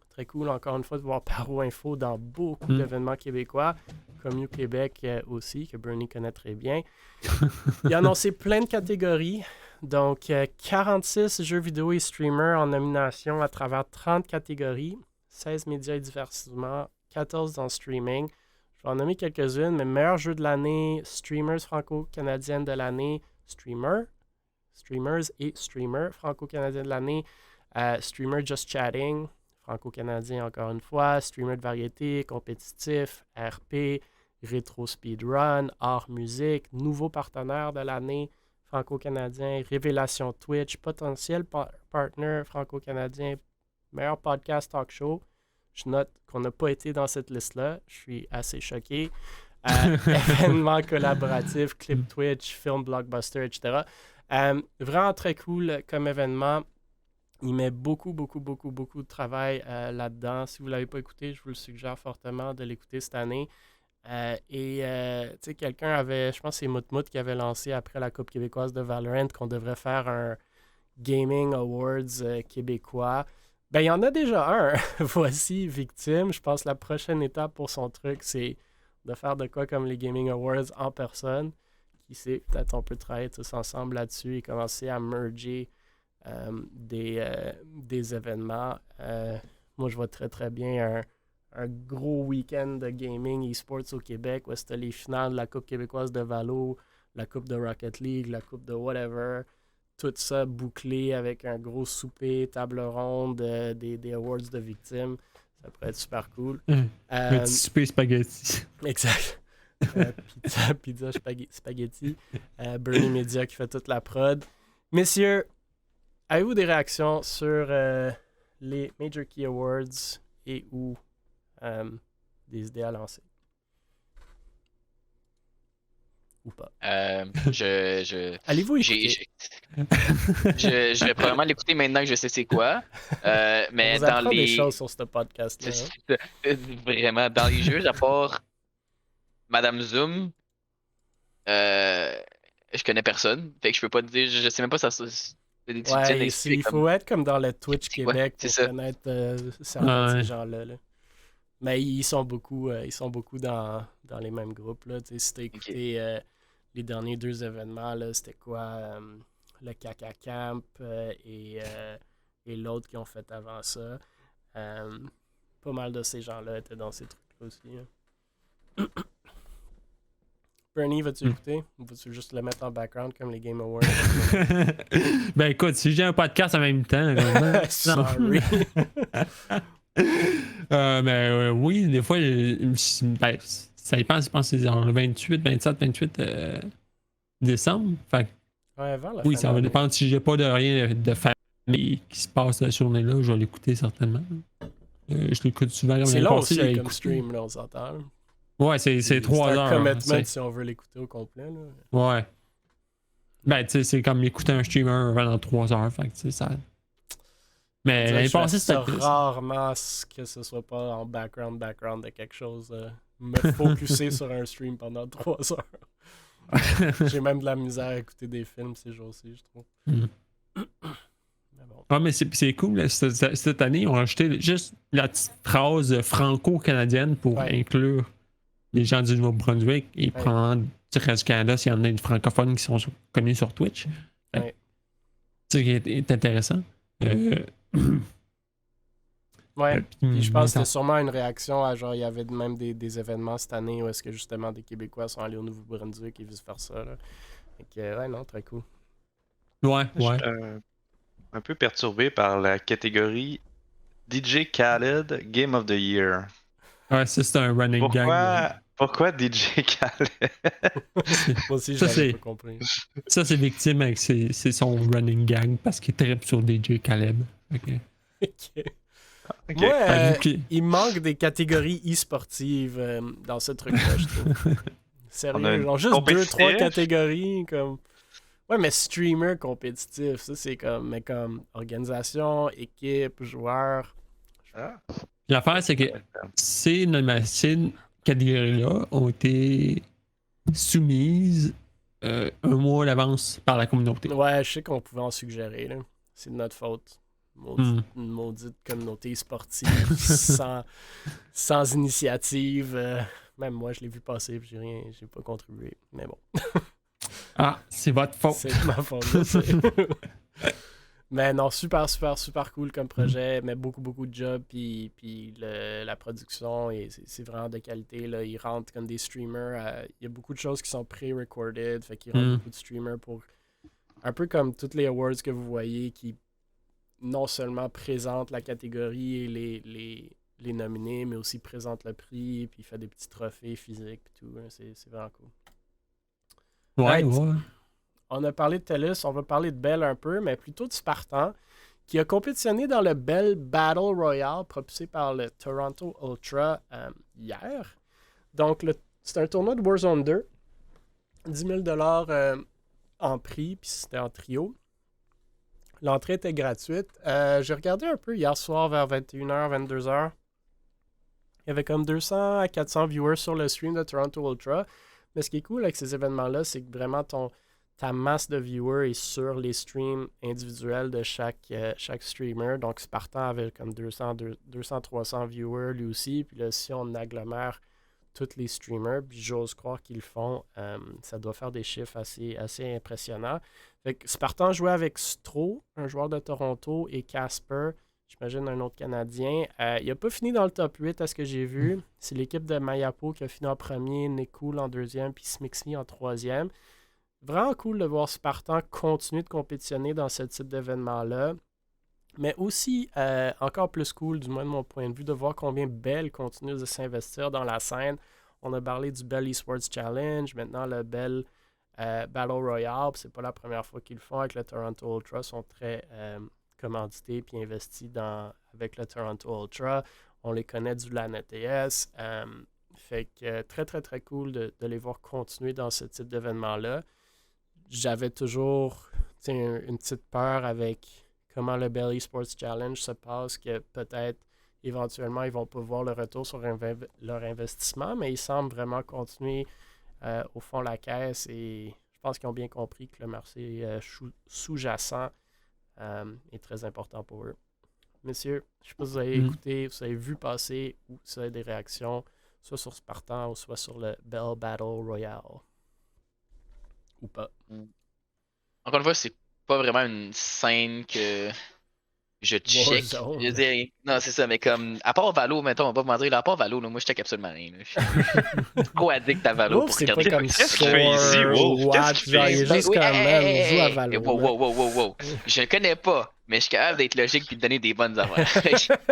Très cool, encore une fois, de voir Paro Info dans beaucoup d'événements québécois. Commu Québec aussi, que Bernie connaît très bien. Il a annoncé plein de catégories. Donc, 46 jeux vidéo et streamers en nomination à travers 30 catégories, 16 médias et divertissements, 14 dans streaming. Je vais en nommer quelques-unes, mais meilleur jeu de l'année, streamers franco-canadiennes de l'année, streamers et streamers franco-canadiens de l'année, streamer Just Chatting, franco-canadien encore une fois, streamer de variété, compétitif, RP, rétro speedrun, art musique, nouveau partenaire de l'année, franco-canadien, révélation Twitch, potentiel partner franco-canadien, meilleur podcast talk show. Je note qu'on n'a pas été dans cette liste-là. Je suis assez choqué. Événements collaboratifs, clip Twitch, film blockbuster, etc. Vraiment très cool comme événement. Il met beaucoup de travail là-dedans. Si vous ne l'avez pas écouté, je vous le suggère fortement de l'écouter cette année. Tu sais, quelqu'un avait, je pense que c'est Moutmout qui avait lancé après la Coupe québécoise de Valorant qu'on devrait faire un Gaming Awards québécois. Ben, il y en a déjà un. Voici Victime. Je pense que la prochaine étape pour son truc, c'est de faire de quoi comme les Gaming Awards en personne. Qui sait, peut-être on peut travailler tous ensemble là-dessus et commencer à merger des événements. Moi, je vois très bien un gros week-end de gaming e-sports au Québec où c'était les finales de la Coupe québécoise de Valo, la Coupe de Rocket League, la Coupe de whatever. Tout ça bouclé avec un gros souper, table ronde, des awards de victimes. Ça pourrait être super cool. Un petit souper spaghetti. Exact. Pizza spaghetti. Bernie Media qui fait toute la prod. Messieurs, avez-vous des réactions sur les Major Key Awards et ou des idées à lancer? Ou pas? Allez-vous écouter? Je vais probablement l'écouter maintenant que je sais c'est quoi. Mais on vous dans apprend les des choses sur ce podcast-là. Vraiment, dans les jeux, à part Madame Zoom, je connais personne. Fait que je peux pas te dire, je sais même pas ça. Ouais, il faut être comme dans le Twitch Québec pour connaître certains de ces gens-là. Là. Mais ils sont beaucoup dans les mêmes groupes. Là. Si tu as écouté les derniers 2 événements, là, c'était quoi? Le Caca Camp et l'autre qui ont fait avant ça. Pas mal de ces gens-là étaient dans ces trucs-là aussi. Hein. Bernie, vas-tu écouter? Ou vas-tu juste le mettre en background comme les Game Awards? Ben écoute, si j'ai un podcast en même temps... Sorry! Mais oui, des fois, ça dépend, je pense que c'est en 27-28 décembre. Fait, ouais, vers la oui, ça va dépendre. Si j'ai pas de rien de famille qui se passe la journée-là, je vais l'écouter certainement. Je l'écoute souvent. C'est long aussi comme stream, là, on s'entend. Ouais, c'est 3 heures. C'est un commitment si on veut l'écouter au complet. Là. Ouais. Ben, tu sais, c'est comme écouter un streamer pendant 3 heures. Fait que, tu sais, ça... Mais l'année passée, c'était rarement que ce soit pas en background de quelque chose. Me focuser sur un stream pendant 3 heures. J'ai même de la misère à écouter des films ces jours-ci, je trouve. Mais bon. Ah, mais c'est cool. Là, cette année, ils ont rajouté juste la petite phrase franco-canadienne pour Ouais. inclure les gens du Nouveau-Brunswick et prendre du reste du Canada s'il y en a des francophones qui sont connus sur Twitch. Ouais. C'est ce qui est intéressant. Ouais. Puis je pense que c'était attends. sûrement une réaction à genre, il y avait même des événements cette année où est-ce que justement des Québécois sont allés au Nouveau-Brunswick et vice-versa. Là. Fait que, ouais, non, très cool. Ouais. Je suis un peu perturbé par la catégorie DJ Khaled Game of the Year. Ouais, ça, c'est un running gag. Pourquoi DJ Khaled? Moi aussi, je Ça, l'avais c'est- pas compris. Ça, c'est victime avec c'est son running gag parce qu'il tripe sur DJ Khaled. Ok. Ok. Ok. Moi, Vu qu'il- il manque des catégories e-sportives dans ce truc-là, je trouve. On a Sérieux, une genre juste compétitif. 2-3 catégories comme. Ouais, mais streamer compétitif, ça c'est comme. Mais comme organisation, équipe, joueur. Ah. L'affaire, c'est que ces catégories-là ont été soumises un mois à l'avance par la communauté. Ouais, je sais qu'on pouvait en suggérer, là. C'est de notre faute. Une maudite communauté sportive sans initiative. Même moi, je l'ai vu passer et j'ai pas contribué. Mais bon. Ah, c'est votre faute. C'est de ma faute, je sais. Mais non, super cool comme projet. Mais beaucoup de jobs. Puis la production, c'est vraiment de qualité. Là. Ils rentrent comme des streamers. Il y a beaucoup de choses qui sont pré-recorded. Fait qu'ils rentrent beaucoup de streamers pour. Un peu comme toutes les awards que vous voyez qui non seulement présentent la catégorie et les nominés, mais aussi présentent le prix. Puis fait des petits trophées physiques. Puis tout. Hein. C'est vraiment cool. Ouais, Right. ouais. On a parlé de TELUS, on va parler de Bell un peu, mais plutôt de Spartan, qui a compétitionné dans le Bell Battle Royale propulsé par le Toronto Ultra hier. Donc, c'est un tournoi de Warzone 2. 10 000 en prix, puis c'était en trio. L'entrée était gratuite. J'ai regardé un peu hier soir vers 21h, 22h. Il y avait comme 200 à 400 viewers sur le stream de Toronto Ultra. Mais ce qui est cool avec ces événements-là, c'est que vraiment ta masse de viewers est sur les streams individuels de chaque streamer. Donc, Spartan avait comme 200-300 viewers lui aussi. Puis là, si on agglomère tous les streamers, puis j'ose croire qu'ils le font, ça doit faire des chiffres assez impressionnants. Fait que Spartan jouait avec Stro, un joueur de Toronto, et Casper, j'imagine un autre Canadien. Il n'a pas fini dans le top 8 à ce que j'ai vu. C'est l'équipe de Mayapo qui a fini en premier, Nekul en deuxième, puis Smixme en troisième. Vraiment cool de voir Spartan continuer de compétitionner dans ce type d'événement-là. Mais aussi, encore plus cool, du moins de mon point de vue, de voir combien Bell continue de s'investir dans la scène. On a parlé du Bell Esports Challenge, maintenant le Bell Battle Royale. C'est pas la première fois qu'ils le font avec le Toronto Ultra. Ils sont très commandités et investis avec le Toronto Ultra. On les connaît du LAN ETS. Fait que très cool de les voir continuer dans ce type d'événement-là. J'avais toujours une petite peur avec comment le Bell Esports Challenge se passe, que peut-être éventuellement ils vont pas voir le retour sur leur investissement, mais ils semblent vraiment continuer au fond la caisse et je pense qu'ils ont bien compris que le marché sous-jacent est très important pour eux. Messieurs, je ne sais pas si vous avez écouté, vous avez vu passer ou si vous avez des réactions, soit sur Spartan ou soit sur le Bell Battle Royale. Ou pas. Encore une fois, c'est pas vraiment une scène que je check. Warzone. Je veux dire, non, c'est ça, mais comme, à part Valo, mettons, on va pas mentir, là, à part Valo, là, moi je check absolument rien. Là. Je suis trop addict à Valo Wolf, pour c'est pas regarder. comme Qu'est-ce qu'il fait ici, Score, Wolf? Qu'est-ce Watt, qu'il genre, fait il est ici? juste comme même, joue à Valo. Wow. Je ne connais pas, mais je suis capable d'être logique et de donner des bonnes affaires.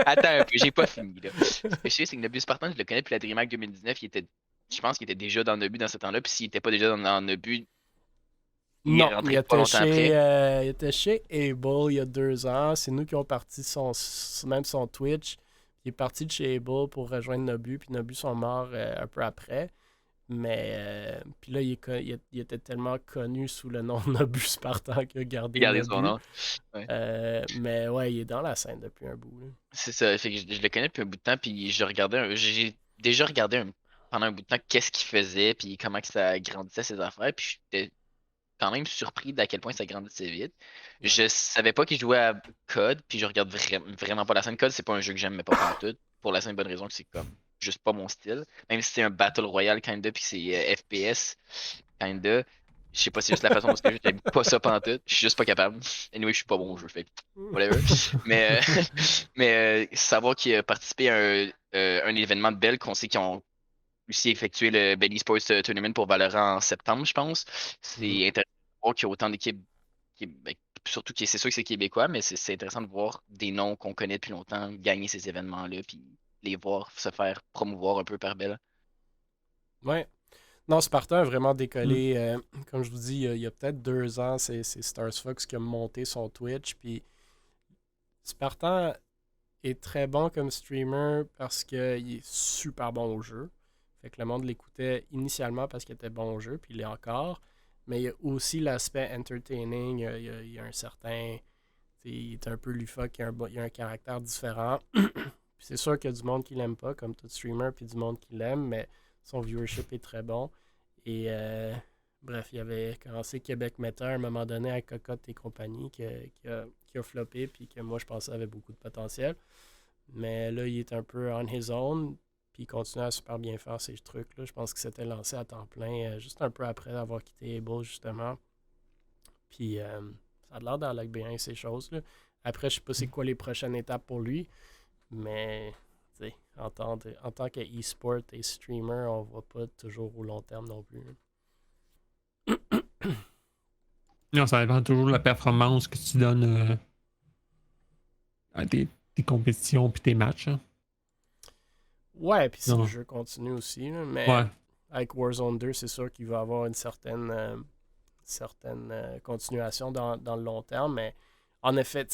Attends un peu, j'ai pas fini. Là. Ce que je sais, c'est que Nobus Spartan, je le connais depuis la DreamHack 2019. Je pense qu'il était déjà dans Nobus dans ce temps-là. Puis s'il était pas déjà dans Nobus, Non, est rentré il pas longtemps après. il était chez Able il y a 2 ans. C'est nous qui avons parti même son Twitch. Il est parti de chez Able pour rejoindre Nobu, puis Nobu sont morts un peu après. Mais puis là, il était tellement connu sous le nom de Nobu Spartan qu'il a gardé Regardez Nobu. son nom. Ouais. Mais ouais, il est dans la scène depuis un bout. Là. C'est ça, fait que je le connais depuis un bout de temps, puis j'ai déjà regardé pendant un bout de temps qu'est-ce qu'il faisait, puis comment que ça grandissait ses affaires, puis j'étais quand même surpris d'à quel point ça grandissait vite. Je savais pas qu'il jouait à COD, puis je regarde vraiment pas la scène. COD, c'est pas un jeu que j'aime, mais pas pantoute. Pour la simple bonne raison que c'est comme juste pas mon style. Même si c'est un Battle Royale kinda, puis c'est FPS kinda. Je sais pas, c'est juste la façon dont c'est joué, j'aime pas ça pantoute. Je suis juste pas capable. Anyway, je suis pas bon au jeu, fait que whatever. Mais, savoir qu'il a participé à un événement de Bell qu'on sait qu'ils ont aussi effectué le Bell Esports Tournament pour Valorant en septembre, je pense. C'est intéressant de voir qu'il y a autant d'équipes, ben, surtout que c'est sûr que c'est québécois, mais c'est intéressant de voir des noms qu'on connaît depuis longtemps gagner ces événements-là, puis les voir se faire promouvoir un peu par Bell. Ouais. Non, Spartan a vraiment décollé. Comme je vous dis, il y a peut-être 2 ans, c'est Stars Fox qui a monté son Twitch. Puis Spartan est très bon comme streamer parce qu'il est super bon au jeu. Fait que le monde l'écoutait initialement parce qu'il était bon au jeu, puis il est encore. Mais il y a aussi l'aspect entertaining. Il y a un certain. Il est un peu lufoque, il a un caractère différent. Puis c'est sûr qu'il y a du monde qui l'aime pas, comme tout streamer, puis du monde qui l'aime, mais son viewership est très bon. Et bref, il avait commencé Québec Meta à un moment donné avec Cocotte et compagnie qui a floppé, puis que moi je pensais avait beaucoup de potentiel. Mais là, il est un peu on his own, puis il continue à super bien faire ces trucs-là. Je pense qu'il s'était lancé à temps plein juste un peu après avoir quitté Able, justement. Puis ça a l'air d'aller bien ces choses-là. Après, je sais pas c'est quoi les prochaines étapes pour lui, mais en tant que-e-sport et streamer, on voit pas toujours au long terme non plus. Non, ça dépend toujours de la performance que tu donnes à tes compétitions puis tes matchs. Hein. Ouais, puis si Non. le jeu continue aussi, là, mais Ouais. avec Warzone 2, c'est sûr qu'il va avoir une certaine continuation dans le long terme, mais en effet,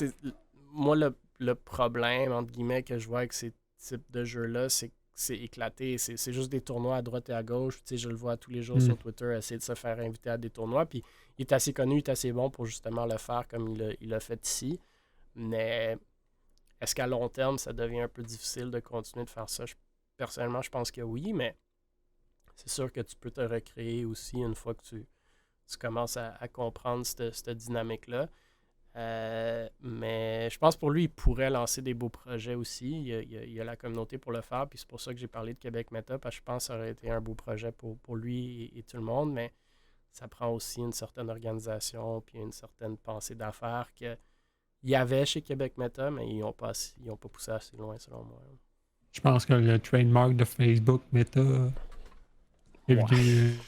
moi, le problème, entre guillemets, que je vois avec ces types de jeux-là, c'est que c'est éclaté. C'est juste des tournois à droite et à gauche. Je le vois tous les jours sur Twitter essayer de se faire inviter à des tournois. Puis il est assez connu, il est assez bon pour justement le faire comme il l'a fait ici. Mais est-ce qu'à long terme, ça devient un peu difficile de continuer de faire ça? Personnellement, je pense que oui, mais c'est sûr que tu peux te recréer aussi une fois que tu commences à comprendre cette dynamique-là. Mais je pense pour lui, il pourrait lancer des beaux projets aussi. Il y a la communauté pour le faire. Puis c'est pour ça que j'ai parlé de Québec Meta, parce que je pense que ça aurait été un beau projet pour lui et tout le monde. Mais ça prend aussi une certaine organisation puis une certaine pensée d'affaires qu'il y avait chez Québec Meta, mais ils n'ont pas poussé assez loin, selon moi. Je pense que le trademark de Facebook Meta est venu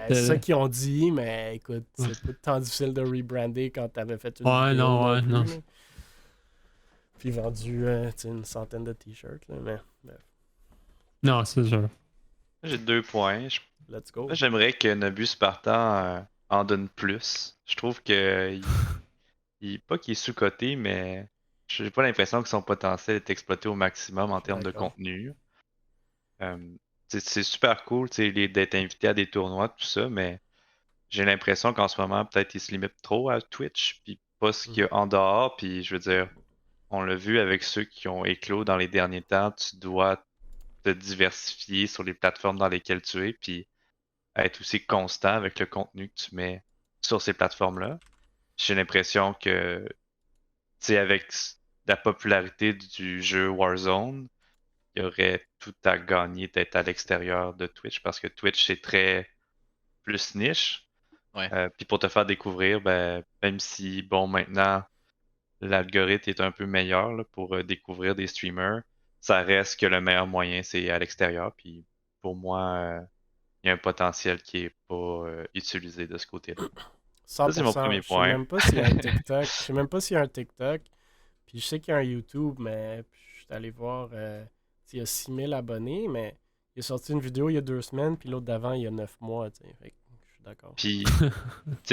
C'est ça qu'ils ont dit, mais écoute, c'est pas tant difficile de rebrander quand t'avais fait une vidéo non. Puis vendu une centaine de t-shirts, là, mais bref. Non, c'est sûr. J'ai 2 points. Let's go. Moi, j'aimerais que Nobus Spartan en donne plus. Je trouve que pas qu'il est sous-coté, mais j'ai pas l'impression que son potentiel est exploité au maximum en termes de contenu. C'est super cool d'être invité à des tournois, tout ça, mais j'ai l'impression qu'en ce moment, peut-être il se limite trop à Twitch, puis pas ce qu'il y a en dehors. Puis je veux dire, on l'a vu avec ceux qui ont éclos dans les derniers temps, tu dois te diversifier sur les plateformes dans lesquelles tu es, puis être aussi constant avec le contenu que tu mets sur ces plateformes-là. J'ai l'impression que, avec la popularité du jeu Warzone, il y aurait tout à gagner d'être à l'extérieur de Twitch, parce que Twitch, c'est très plus niche. Ouais. Puis pour te faire découvrir, même si, bon, maintenant, l'algorithme est un peu meilleur là, pour découvrir des streamers, ça reste que le meilleur moyen, c'est à l'extérieur. Puis pour moi, il y a un potentiel qui n'est pas utilisé de ce côté-là. 100%. Ça, c'est mon premier point. Je sais même pas s'il y a un TikTok. Je sais même pas s'il y a un TikTok. Puis je sais qu'il y a un YouTube, mais je suis allé voir. Il y a 6000 abonnés, mais il a sorti une vidéo il y a 2 semaines, puis l'autre d'avant, il y a 9 mois. Fait que je suis d'accord. Puis,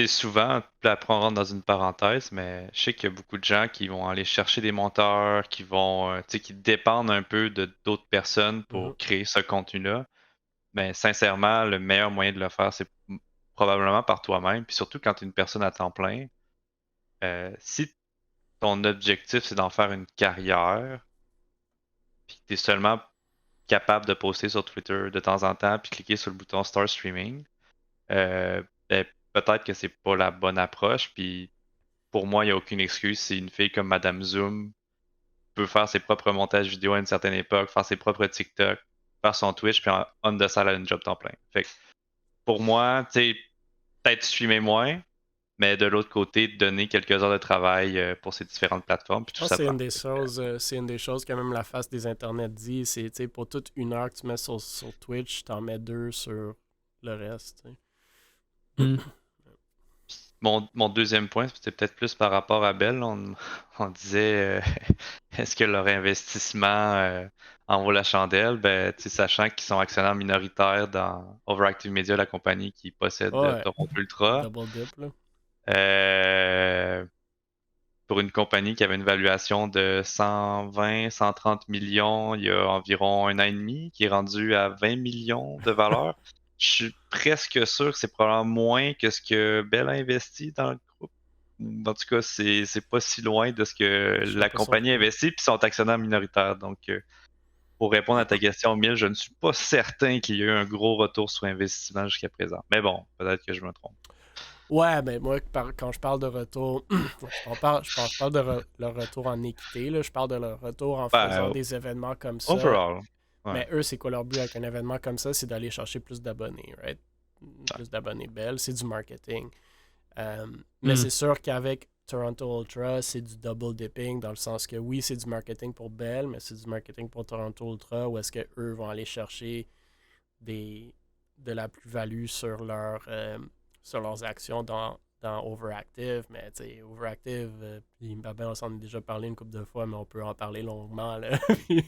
souvent, après on rentre dans une parenthèse, mais je sais qu'il y a beaucoup de gens qui vont aller chercher des monteurs, qui vont, qui dépendent un peu de d'autres personnes pour créer ce contenu-là. Mais sincèrement, le meilleur moyen de le faire, c'est probablement par toi-même. Puis surtout quand tu es une personne à temps plein, si ton objectif c'est d'en faire une carrière, puis que tu es seulement capable de poster sur Twitter de temps en temps, puis cliquer sur le bouton Start Streaming, peut-être que c'est pas la bonne approche. Puis pour moi, il n'y a aucune excuse si une fille comme Madame Zoom peut faire ses propres montages vidéo à une certaine époque, faire ses propres TikTok, faire son Twitch, puis on the side, elle a une job temps plein. Fait que pour moi, tu sais, peut-être streamer moins, mais de l'autre côté, donner quelques heures de travail pour ces différentes plateformes, puis Je tout pense ça que prend. c'est une des choses que même la face des internets dit, c'est tu sais, pour toute une heure que tu mets sur Twitch, t'en mets 2 sur le reste. Tu sais. Hmm. Mon deuxième point, c'était peut-être plus par rapport à Bell. On disait est-ce que leur investissement en vaut la chandelle? Ben, tu sais, sachant qu'ils sont actionnaires minoritaires dans Overactive Media, la compagnie qui possède Ouais, Toronto Ultra. double dip, là. Euh, pour une compagnie qui avait une valuation de 120-130 millions il y a environ un an et demi, qui est rendue à 20 millions de valeur. Je suis presque sûr que c'est probablement moins que ce que Bell a investi dans le groupe. En tout cas, c'est pas si loin de ce que Je serais la pas compagnie a surpris. investi, puis sont actionnaires minoritaires. Donc, pour répondre à ta question, Mille, je ne suis pas certain qu'il y ait eu un gros retour sur investissement jusqu'à présent. Mais bon, peut-être que je me trompe. Ouais, ben moi, quand je parle de retour, je parle de leur retour en équité, là. Je parle de leur retour en faisant Ben, des événements comme ça. overall, ouais. Mais eux, c'est quoi leur but avec un événement comme ça? C'est d'aller chercher plus d'abonnés, right? Plus d'abonnés belles, c'est du marketing. Mais Hmm. c'est sûr qu'avec Toronto Ultra, c'est du double dipping dans le sens que oui, c'est du marketing pour Bell, mais c'est du marketing pour Toronto Ultra où est-ce qu'eux vont aller chercher de la plus-value sur leurs actions dans Overactive. Mais tu sais, Overactive, puis Babel, on s'en a déjà parlé une couple de fois, mais on peut en parler longuement. Là. Je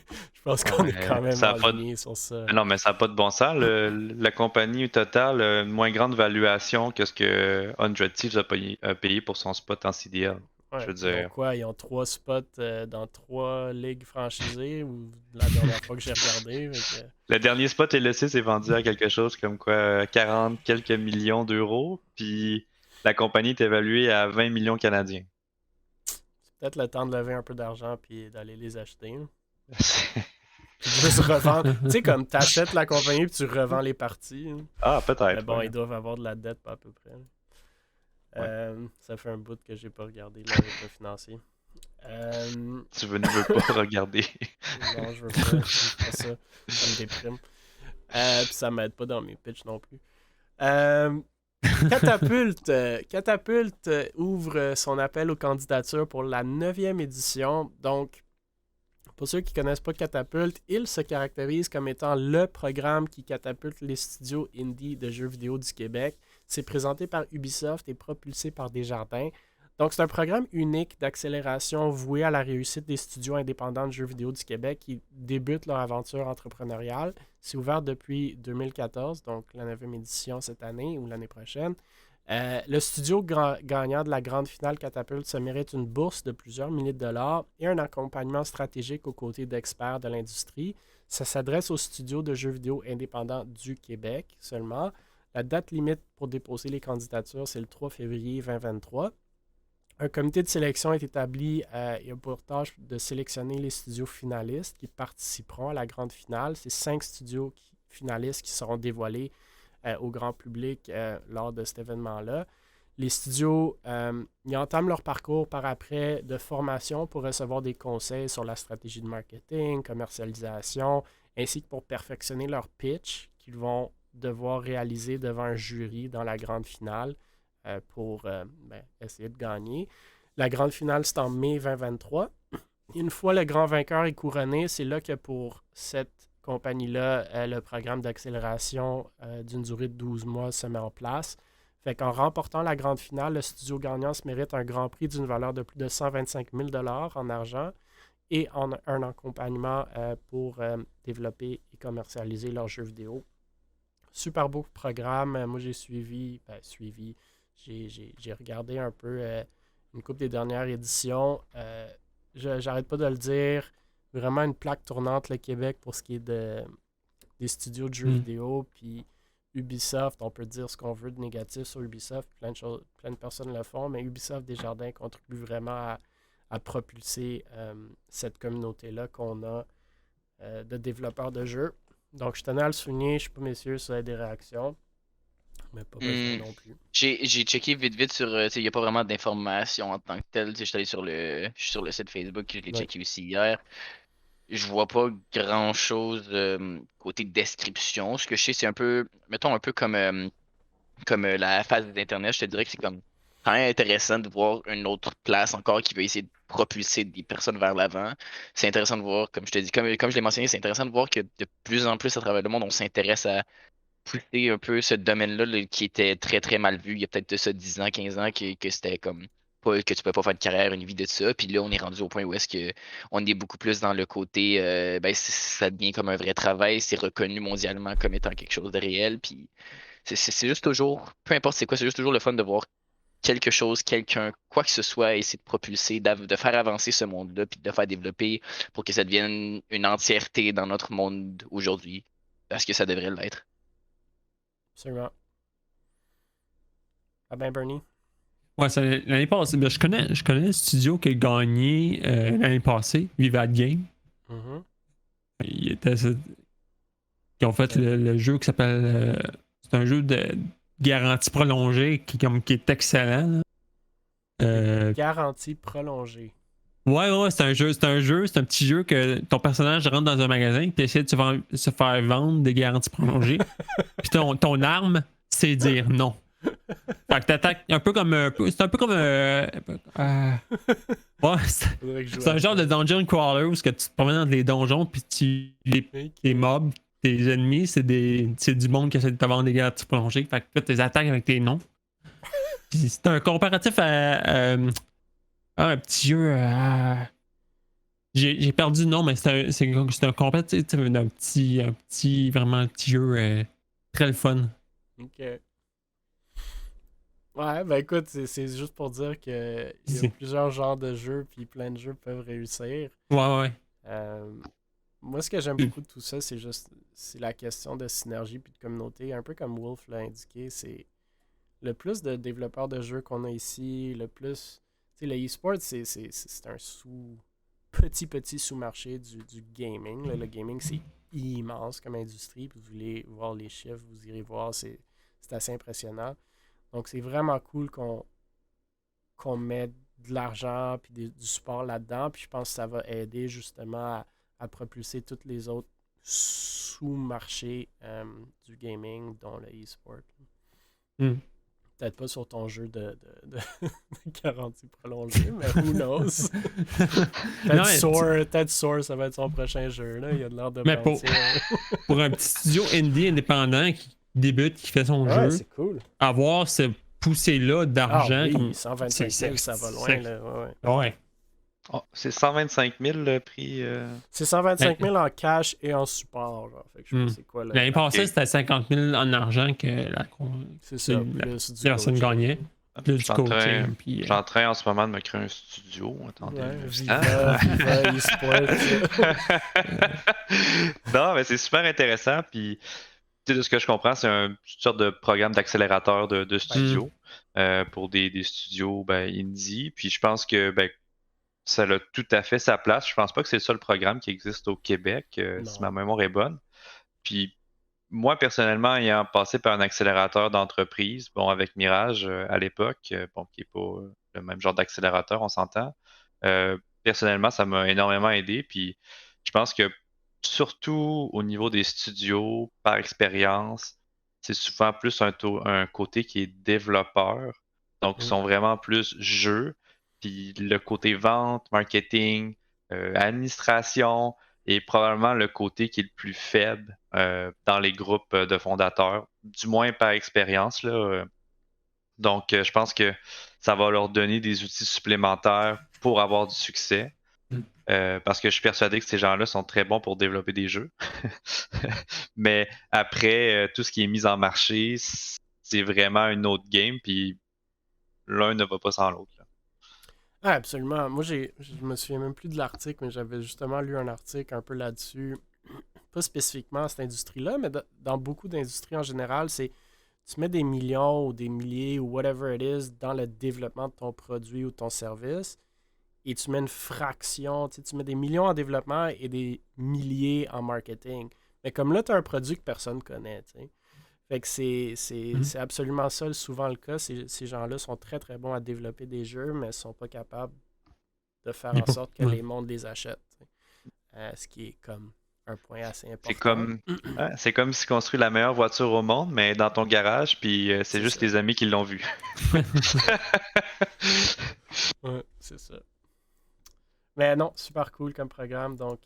pense qu'on est quand même Ça a pas aligné sur ça. Non, mais ça n'a pas de bon sens. La compagnie, au total, a une moins grande valuation que ce que 100 Thieves a payé pour son spot en CDL. Je Ouais, veux puis ils ont dire. quoi? Ils ont 3 spots dans 3 ligues franchisées ou la dernière fois que j'ai regardé. Fait que, Le dernier spot LEC s'est vendu à quelque chose comme quoi 40 quelques millions d'euros, puis la compagnie est évaluée à 20 millions canadiens. c'est peut-être le temps de lever un peu d'argent puis d'aller les acheter. Hein. Puis de juste revendre. Tu sais, comme t'achètes la compagnie puis tu revends les parties. Hein. Ah, Mais peut-être, bon, ouais. ils doivent avoir de la dette, pas à peu près. Ouais. Ça fait un bout que j'ai pas regardé leur état financier. Ne veux pas regarder. Non, je veux pas. J'aime pas ça. Ça me déprime. Puis ça m'aide pas dans mes pitchs non plus. Catapulte ouvre son appel aux candidatures pour la 9e édition. Donc, pour ceux qui ne connaissent pas Catapulte, il se caractérise comme étant le programme qui catapulte les studios indie de jeux vidéo du Québec. C'est présenté par Ubisoft et propulsé par Desjardins. Donc, c'est un programme unique d'accélération voué à la réussite des studios indépendants de jeux vidéo du Québec qui débutent leur aventure entrepreneuriale. C'est ouvert depuis 2014, donc la 9e édition cette année ou l'année prochaine. Le studio gagnant de la grande finale Catapulte se mérite une bourse de plusieurs milliers de dollars et un accompagnement stratégique aux côtés d'experts de l'industrie. Ça s'adresse aux studios de jeux vidéo indépendants du Québec seulement. La date limite pour déposer les candidatures, c'est le 3 février 2023. Un comité de sélection est établi et a pour tâche de sélectionner les studios finalistes qui participeront à la grande finale. C'est 5 studios finalistes qui seront dévoilés au grand public lors de cet événement-là. Les studios ils entament leur parcours par après de formation pour recevoir des conseils sur la stratégie de marketing, commercialisation, ainsi que pour perfectionner leur pitch qu'ils vont devoir réaliser devant un jury dans la grande finale pour essayer de gagner. La grande finale, c'est en mai 2023. Une fois le grand vainqueur est couronné, c'est là que pour cette compagnie-là, le programme d'accélération d'une durée de 12 mois se met en place. Fait qu'en remportant la grande finale, le studio gagnant se mérite un grand prix d'une valeur de plus de 125 000 $ en argent et un accompagnement pour développer et commercialiser leurs jeux vidéo. Super beau programme. Moi, j'ai j'ai regardé un peu une couple des dernières éditions. J'arrête pas de le dire. Vraiment une plaque tournante, le Québec, pour ce qui est des studios de jeux vidéo. Puis Ubisoft, on peut dire ce qu'on veut de négatif sur Ubisoft. Plein de personnes le font, mais Ubisoft Desjardins contribue vraiment à propulser cette communauté-là qu'on a de développeurs de jeux. Donc, je tenais à le souligner. Je ne sais pas, messieurs, si vous avez des réactions. Mais pas besoin non plus. J'ai checké vite sur. Il n'y a pas vraiment d'informations en tant que telles. Je suis allé je suis sur le site Facebook, je l'ai Ouais. checké aussi hier. Je vois pas grand chose côté description. Ce que je sais, c'est un peu, mettons, un peu comme la phase d'Internet. Je te dirais que c'est comme quand même intéressant de voir une autre place encore qui veut essayer de propulser des personnes vers l'avant. C'est intéressant de voir, comme je te dis, comme je l'ai mentionné, c'est intéressant de voir que de plus en plus à travers le monde, on s'intéresse à pousser un peu ce domaine-là là, qui était très très mal vu il y a peut-être de ça 10 ans, 15 ans, que c'était comme pas, que tu pouvais pas faire de carrière, une vie de ça. Puis là, on est rendu au point où est-ce que on est beaucoup plus dans le côté ben, ça devient comme un vrai travail, c'est reconnu mondialement comme étant quelque chose de réel. Puis c'est juste toujours, peu importe c'est quoi, c'est juste toujours le fun de voir quelque chose, quelqu'un, quoi que ce soit, essayer de propulser, de faire avancer ce monde-là, puis de le faire développer pour que ça devienne une entièreté dans notre monde aujourd'hui. Parce que ça devrait l'être. Absolument. Ah ben, Bernie? Ouais, l'année passée, ben, je connais le studio qui a gagné l'année passée, Vivat Game. Mhm. Qui ont fait le jeu qui s'appelle. C'est un jeu de garantie prolongée qui est excellent. Garantie prolongée. Ouais, c'est un petit jeu que ton personnage rentre dans un magasin et tu essaies de se faire vendre des garanties prolongées. Puis ton arme, c'est dire non. Fait que t'attaques un peu comme. C'est un peu comme. Ouais, c'est un genre de dungeon crawler où que tu te promènes dans les donjons puis les mobs, tes ennemis, c'est du monde qui essaie de te vendre des garanties prolongées. Fait que tu tes attaques avec tes noms. Puis c'est un comparatif à un petit jeu. J'ai perdu le nom, mais c'est un comparatif d'un vraiment petit jeu très le fun. Ok. Ouais, ben écoute, c'est juste pour dire que il y a plusieurs genres de jeux, puis plein de jeux peuvent réussir. Ouais. Moi, ce que j'aime beaucoup de tout ça, c'est la question de synergie puis de communauté. Un peu comme Wolf l'a indiqué, c'est le plus de développeurs de jeux qu'on a ici, le plus... Tu sais, le e-sport, c'est un petit sous-marché du gaming. Là. Le gaming, c'est immense comme industrie. Puis vous voulez voir les chiffres, vous irez voir, c'est assez impressionnant. Donc, c'est vraiment cool qu'on mette de l'argent puis du support là-dedans. Puis je pense que ça va aider justement à propulser tous les autres sous-marchés du gaming, dont le e-sport. Peut-être pas sur ton jeu de garantie prolongée, mais who knows? Peut-être Soar, ça va être son prochain jeu. Là. Il a de l'air de penser. Pour un petit studio indie indépendant qui débute, qui fait son jeu, c'est cool. Avoir ce poussée-là d'argent. Ah oui, 125 000, ça va loin. Là. Ouais. Oh, c'est 125 000 le prix. C'est 125 000 en cash et en support. Genre. Fait que je sais pas c'est quoi. L'année passée, c'était 50 000 en argent que c'est ça, plus du personne gagnait. Plus du coaching. Je suis en train en ce moment de me créer un studio. Attendez. Viva e-sport. Non, mais c'est super intéressant. Puis, de ce que je comprends, c'est une sorte de programme d'accélérateur de studio pour des studios indie. Puis, je pense que ça a tout à fait sa place. Je pense pas que c'est le seul programme qui existe au Québec, si ma mémoire est bonne. Puis moi, personnellement, ayant passé par un accélérateur d'entreprise, avec Mirage à l'époque, qui n'est pas le même genre d'accélérateur, on s'entend. Personnellement, ça m'a énormément aidé. Puis je pense que surtout au niveau des studios, par expérience, c'est souvent plus un côté qui est développeur. Donc, ils sont vraiment plus jeux. Puis le côté vente, marketing, administration est probablement le côté qui est le plus faible dans les groupes de fondateurs, du moins par expérience. Là. Donc, je pense que ça va leur donner des outils supplémentaires pour avoir du succès. Parce que je suis persuadé que ces gens-là sont très bons pour développer des jeux. Mais après, tout ce qui est mis en marché, c'est vraiment une autre game. Puis l'un ne va pas sans l'autre. Ah, absolument. Moi, je me souviens même plus de l'article, mais j'avais justement lu un article un peu là-dessus. Pas spécifiquement à cette industrie-là, mais dans beaucoup d'industries en général, c'est tu mets des millions ou des milliers ou whatever it is dans le développement de ton produit ou de ton service et tu mets une fraction, tu mets des millions en développement et des milliers en marketing. Mais comme là, tu as un produit que personne connaît, tu sais. Fait que c'est absolument ça souvent le cas. Ces gens-là sont très très bons à développer des jeux, mais ne sont pas capables de faire en sorte que les mondes les achètent. Ce qui est comme un point assez important. C'est comme si construire la meilleure voiture au monde, mais dans ton garage, puis c'est juste ça. tes amis qui l'ont vu. Ouais, c'est ça. Mais non, super cool comme programme. Donc,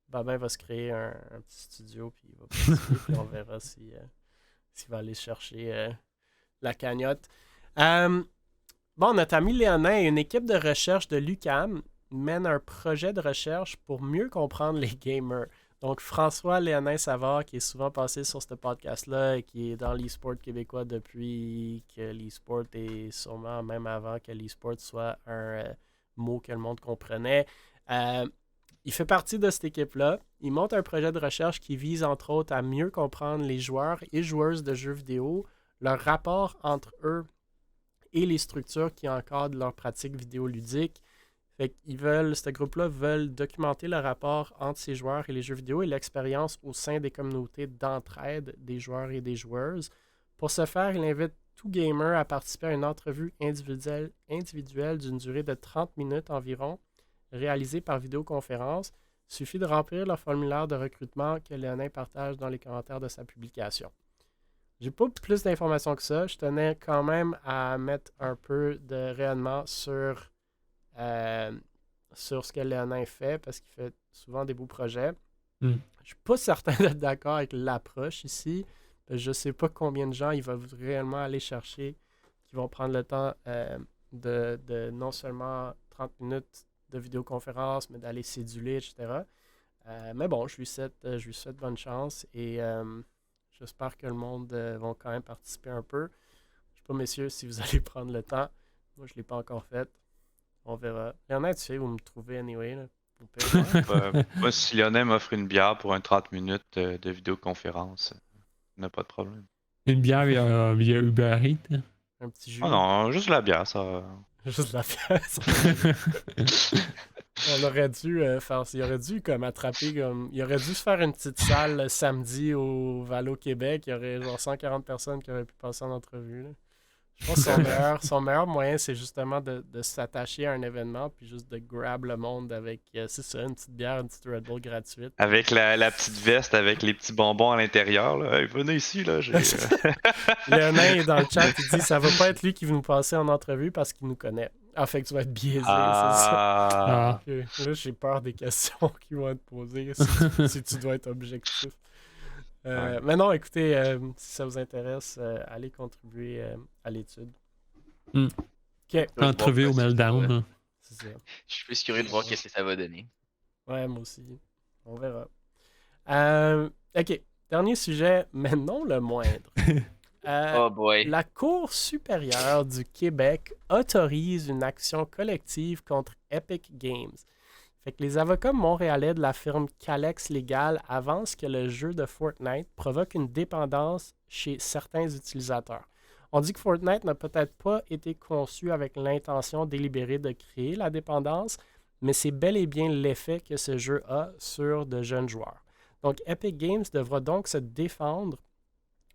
Babin va se créer un petit studio, puis il va participer, puis on verra s'il va aller chercher la cagnotte. Bon, notre ami Léonin et une équipe de recherche de l'UQAM mènent un projet de recherche pour mieux comprendre les gamers. Donc, François Léonin Savard, qui est souvent passé sur ce podcast-là et qui est dans l'e-sport québécois depuis que l'e-sport est sûrement même avant que l'e-sport soit un mot que le monde comprenait. Il fait partie de cette équipe-là. Il monte un projet de recherche qui vise, entre autres, à mieux comprendre les joueurs et joueuses de jeux vidéo, leur rapport entre eux et les structures qui encadrent leur pratique vidéoludique. Fait qu'ils ce groupe-là veulent documenter le rapport entre ces joueurs et les jeux vidéo et l'expérience au sein des communautés d'entraide des joueurs et des joueuses. Pour ce faire, il invite tout gamer à participer à une entrevue individuelle d'une durée de 30 minutes environ, réalisée par vidéoconférence. Il suffit de remplir le formulaire de recrutement que Léonin partage dans les commentaires de sa publication. J'ai pas plus d'informations que ça. Je tenais quand même à mettre un peu de rayonnement sur ce que Léonin fait, parce qu'il fait souvent des beaux projets. Je suis pas certain d'être d'accord avec l'approche ici. Je sais pas combien de gens il va réellement aller chercher qui vont prendre le temps de non seulement 30 minutes de vidéoconférence, mais d'aller céduler, etc. Mais bon, je lui souhaite bonne chance et j'espère que le monde va quand même participer un peu. Je sais pas, messieurs, si vous allez prendre le temps. Moi, je l'ai pas encore fait. On verra. Léonin, tu sais où me trouver anyway. Là. Moi, si Léonin m'offre une bière pour un 30 minutes de vidéoconférence, on n'a pas de problème. Une bière via Uber Eats. Hein? Un petit jus. Oh non, juste la bière, ça. Juste la pièce. On aurait dû faire. Il aurait dû comme attraper comme. Il aurait dû se faire une petite salle samedi au Valo Québec. Il y aurait genre 140 personnes qui auraient pu passer en entrevue. Là. Je pense que son meilleur moyen, c'est justement de s'attacher à un événement puis juste de grab le monde avec, c'est ça, une petite bière, une petite Red Bull gratuite. Avec la petite veste avec les petits bonbons à l'intérieur. Là. Hey, venez ici, là. Léonin est dans le chat, il dit ça va pas être lui qui va nous passer en entrevue parce qu'il nous connaît. Ah, fait que tu vas être biaisé, c'est ça. Okay. Là, j'ai peur des questions qui vont être posées si tu dois être objectif. Mais non, écoutez, si ça vous intéresse, allez contribuer à l'étude. Okay. Entrevue au Meltdown. Hein. C'est ça. Je suis plus curieux de voir qu'est-ce que ça va donner. Ouais, moi aussi. On verra. OK. Dernier sujet, mais non le moindre. Oh boy. La Cour supérieure du Québec autorise une action collective contre Epic Games. Fait que les avocats montréalais de la firme Calex Legal avancent que le jeu de Fortnite provoque une dépendance chez certains utilisateurs. On dit que Fortnite n'a peut-être pas été conçu avec l'intention délibérée de créer la dépendance, mais c'est bel et bien l'effet que ce jeu a sur de jeunes joueurs. Donc Epic Games devra donc se défendre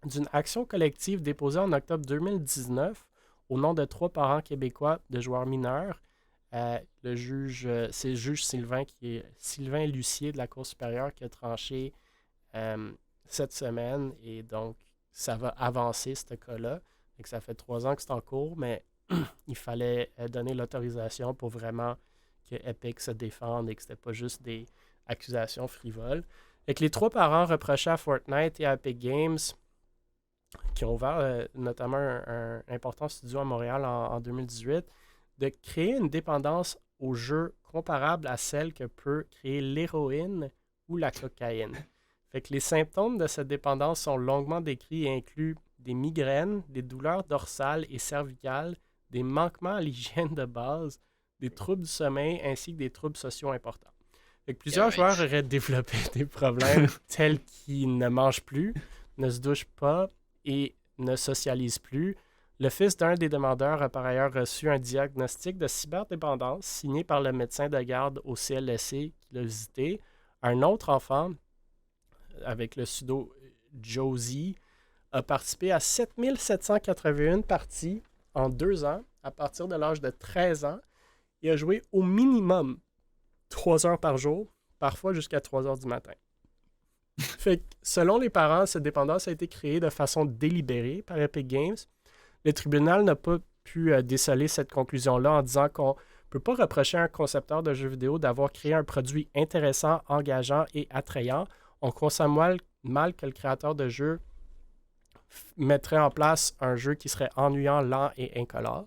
d'une action collective déposée en octobre 2019 au nom de 3 parents québécois de joueurs mineurs. C'est le juge Sylvain Lucier de la Cour supérieure qui a tranché cette semaine et donc ça va avancer ce cas-là. Et que ça fait 3 ans que c'est en cours, mais il fallait donner l'autorisation pour vraiment que Epic se défende et que c'était pas juste des accusations frivoles. Et que les 3 parents reprochaient à Fortnite et à Epic Games, qui ont ouvert notamment un important studio à Montréal en 2018, de créer une dépendance aux jeux comparable à celle que peut créer l'héroïne ou la cocaïne. Fait que les symptômes de cette dépendance sont longuement décrits et incluent des migraines, des douleurs dorsales et cervicales, des manquements à l'hygiène de base, des troubles du sommeil ainsi que des troubles sociaux importants. Fait que plusieurs joueurs auraient développé des problèmes tels qu'ils ne mangent plus, ne se douchent pas et ne socialisent plus. Le fils d'un des demandeurs a par ailleurs reçu un diagnostic de cyberdépendance signé par le médecin de garde au CLSC qui l'a visité. Un autre enfant, avec le pseudo Josie, a participé à 7781 parties en 2 ans, à partir de l'âge de 13 ans. Il a joué au minimum 3 heures par jour, parfois jusqu'à 3 heures du matin. Fait que, selon les parents, cette dépendance a été créée de façon délibérée par Epic Games. Le tribunal n'a pas pu déceler cette conclusion-là en disant qu'on ne peut pas reprocher à un concepteur de jeux vidéo d'avoir créé un produit intéressant, engageant et attrayant. On conçoit mal que le créateur de jeu mettrait en place un jeu qui serait ennuyant, lent et incolore.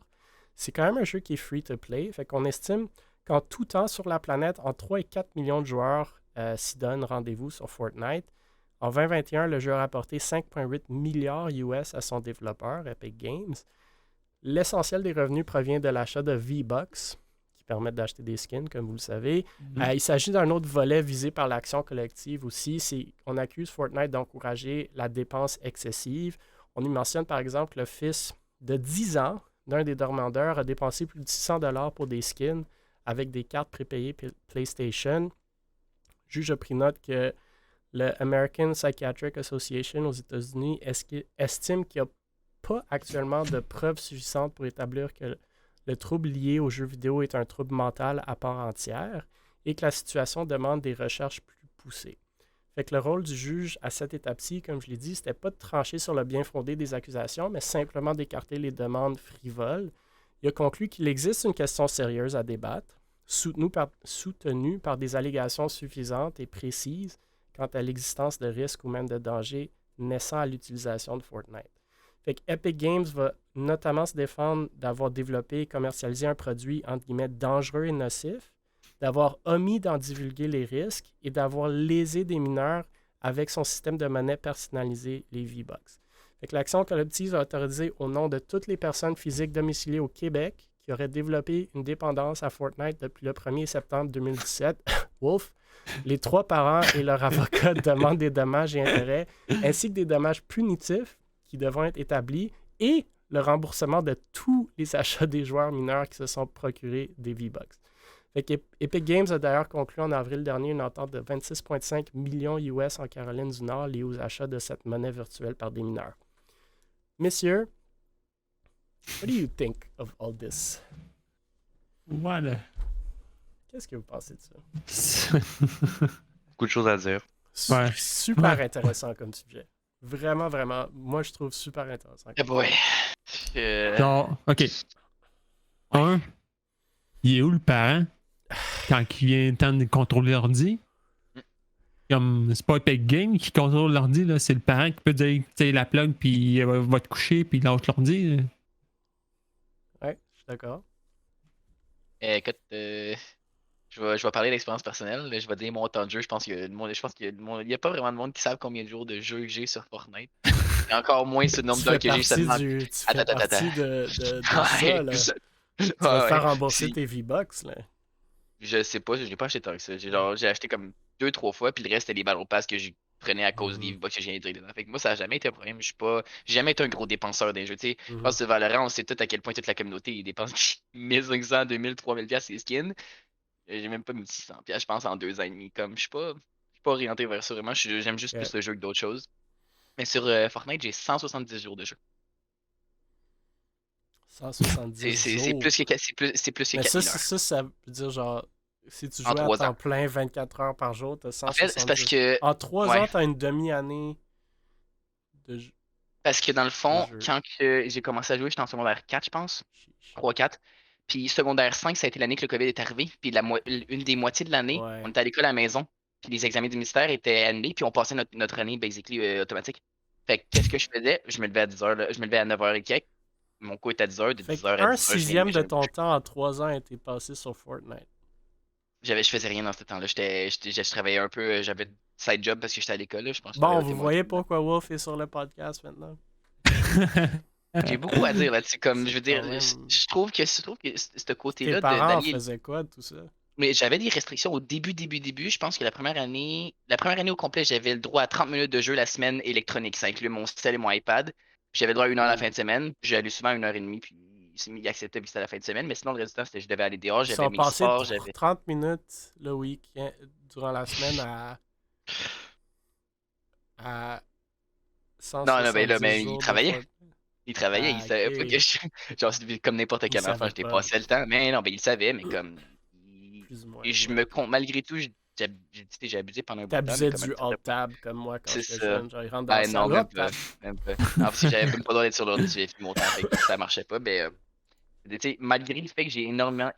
C'est quand même un jeu qui est free-to-play, fait qu'on estime qu'en tout temps sur la planète, entre 3 et 4 millions de joueurs s'y donnent rendez-vous sur Fortnite. En 2021, le jeu a rapporté 5,8 milliards US à son développeur, Epic Games. L'essentiel des revenus provient de l'achat de V-Bucks, qui permettent d'acheter des skins, comme vous le savez. Il s'agit d'un autre volet visé par l'action collective aussi. On accuse Fortnite d'encourager la dépense excessive. On y mentionne par exemple que le fils de 10 ans d'un des demandeurs a dépensé plus de 600 $ pour des skins avec des cartes prépayées PlayStation. Le juge a pris note que le American Psychiatric Association aux États-Unis estime qu'il n'y a pas actuellement de preuves suffisantes pour établir que le trouble lié aux jeux vidéo est un trouble mental à part entière et que la situation demande des recherches plus poussées. Fait que le rôle du juge à cette étape-ci, comme je l'ai dit, c'était pas de trancher sur le bien fondé des accusations, mais simplement d'écarter les demandes frivoles. Il a conclu qu'il existe une question sérieuse à débattre, soutenue par des allégations suffisantes et précises quant à l'existence de risques ou même de dangers naissant à l'utilisation de Fortnite. Fait que Epic Games va notamment se défendre d'avoir développé et commercialisé un produit entre guillemets dangereux et nocif, d'avoir omis d'en divulguer les risques et d'avoir lésé des mineurs avec son système de monnaie personnalisé, les V-Bucks. Fait que l'action collective a autorisé au nom de toutes les personnes physiques domiciliées au Québec qui auraient développé une dépendance à Fortnite depuis le 1er septembre 2017. Wolf, les 3 parents et leur avocat demandent des dommages et intérêts, ainsi que des dommages punitifs qui devront être établis et le remboursement de tous les achats des joueurs mineurs qui se sont procurés des V-Bucks. Fait que Epic Games a d'ailleurs conclu en avril dernier une entente de 26,5 millions US en Caroline du Nord liée aux achats de cette monnaie virtuelle par des mineurs. Messieurs, what do you think of all this? Voilà. Qu'est-ce que vous pensez de ça? Beaucoup de choses à dire. Ouais. Super Ouais. intéressant comme sujet. Vraiment, vraiment. Moi, je trouve super intéressant. Eh boy. Genre, ok. Il est où le parent quand il vient temps de contrôler l'ordi? Comme, c'est pas Epic Games qui contrôle l'ordi, là, c'est le parent qui peut dire, tu sais, la plug, puis va te coucher, puis lâche l'ordi. Ouais, je suis d'accord. Écoute, je vais parler d'expérience personnelle. Je vais dire mon temps de jeu. Je pense qu'il y a pas vraiment de monde qui savent combien de jours de jeu que j'ai sur Fortnite. Et encore moins ce nombre d'heures que j'ai seulement. Tu fais partie de ça, là. Tu Ouais, vas te faire ouais. rembourser Puis, tes V-Bucks, là. je sais pas, je l'ai pas acheté tant que ça. J'ai acheté comme 2-3 fois, puis le reste, c'était les Battle Pass que je prenais à cause des V-Bucks que j'ai intégrés dedans. Fait que moi, ça a jamais été un problème. J'ai jamais été un gros dépenseur des jeux. Tu sais, je pense que Valorant, on sait tout à quel point toute la communauté dépense 1500, 2000, 3000$ ces skins. J'ai même pas 1600$, je pense, en 2 ans et demi. Comme, je suis pas orienté vers ça, vraiment. J'aime juste plus le jeu que d'autres choses. Mais sur Fortnite, j'ai 170 jours de jeu. 170 C'est jours. plus que 4000 Mais heures. ça veut dire genre, si tu En jouais à 3 temps ans. plein 24 heures par jour, t'as En fait, 170 c'est parce que. En 3 Ouais. ans, t'as une demi-année de jeu. Parce que dans le fond, jeu. quand j'ai commencé à jouer, j'étais en secondaire 4, je pense. 3-4. Puis secondaire 5, ça a été l'année que le COVID est arrivé. Puis une des moitiés de l'année, Ouais. on était à l'école à la maison. Puis les examens du ministère étaient annulés. Puis on passait notre année, basically, automatique. Fait que qu'est-ce que je faisais? Je me levais à 10h, je me levais à 9h et quelques. Mon cours était à 10h, de Fait 10h à 10h. un sixième de ton temps en 3 ans a été passé sur Fortnite. Je faisais rien dans ce temps-là. Je travaillais un peu, j'avais side job parce que j'étais à l'école. Là, je pense que Bon, j'étais vous voyez pourquoi Wolf est sur le podcast maintenant. J'ai beaucoup à dire là-dessus. Comme, je veux dire, Quand même. je trouve que ce côté-là Tes parents d'allier. faisaient quoi de tout ça? Mais j'avais des restrictions au début. Je pense que la première année au complet, j'avais le droit à 30 minutes de jeu la semaine électronique. Ça inclut mon cell et mon iPad. Puis j'avais le droit à 1 heure la fin de semaine. Puis j'allais souvent à 1h30. Puis il acceptait vu que c'était la fin de semaine. Mais sinon, le reste du temps, c'était je devais aller dehors. Ils J'avais sont mes passés sports. de 30 minutes le week-end durant la semaine à Non, non, mais là, 170 il jours de travaillait. Fortnite. Il travaillait, il Ah, savait pas ok. que je. Genre, c'est comme n'importe quel enfant, savait je pas. dépassais le temps. Mais non, il savait, mais comme. Plus ou moins. Et je Ouais, me ok. compte, malgré tout, j'ai abusé pendant un bout de temps, mais T'abusais comme du Alt-Tab comme moi quand c'est j'étais ça. jeune. Genre, il rentre dans la Ben non, salle. même Hop, pas. tab. Même pas. En plus, j'avais même pas le droit d'être sur l'ordi, j'avais fini mon temps, fait que ça marchait pas. Mais tu sais, malgré le fait que j'ai énormément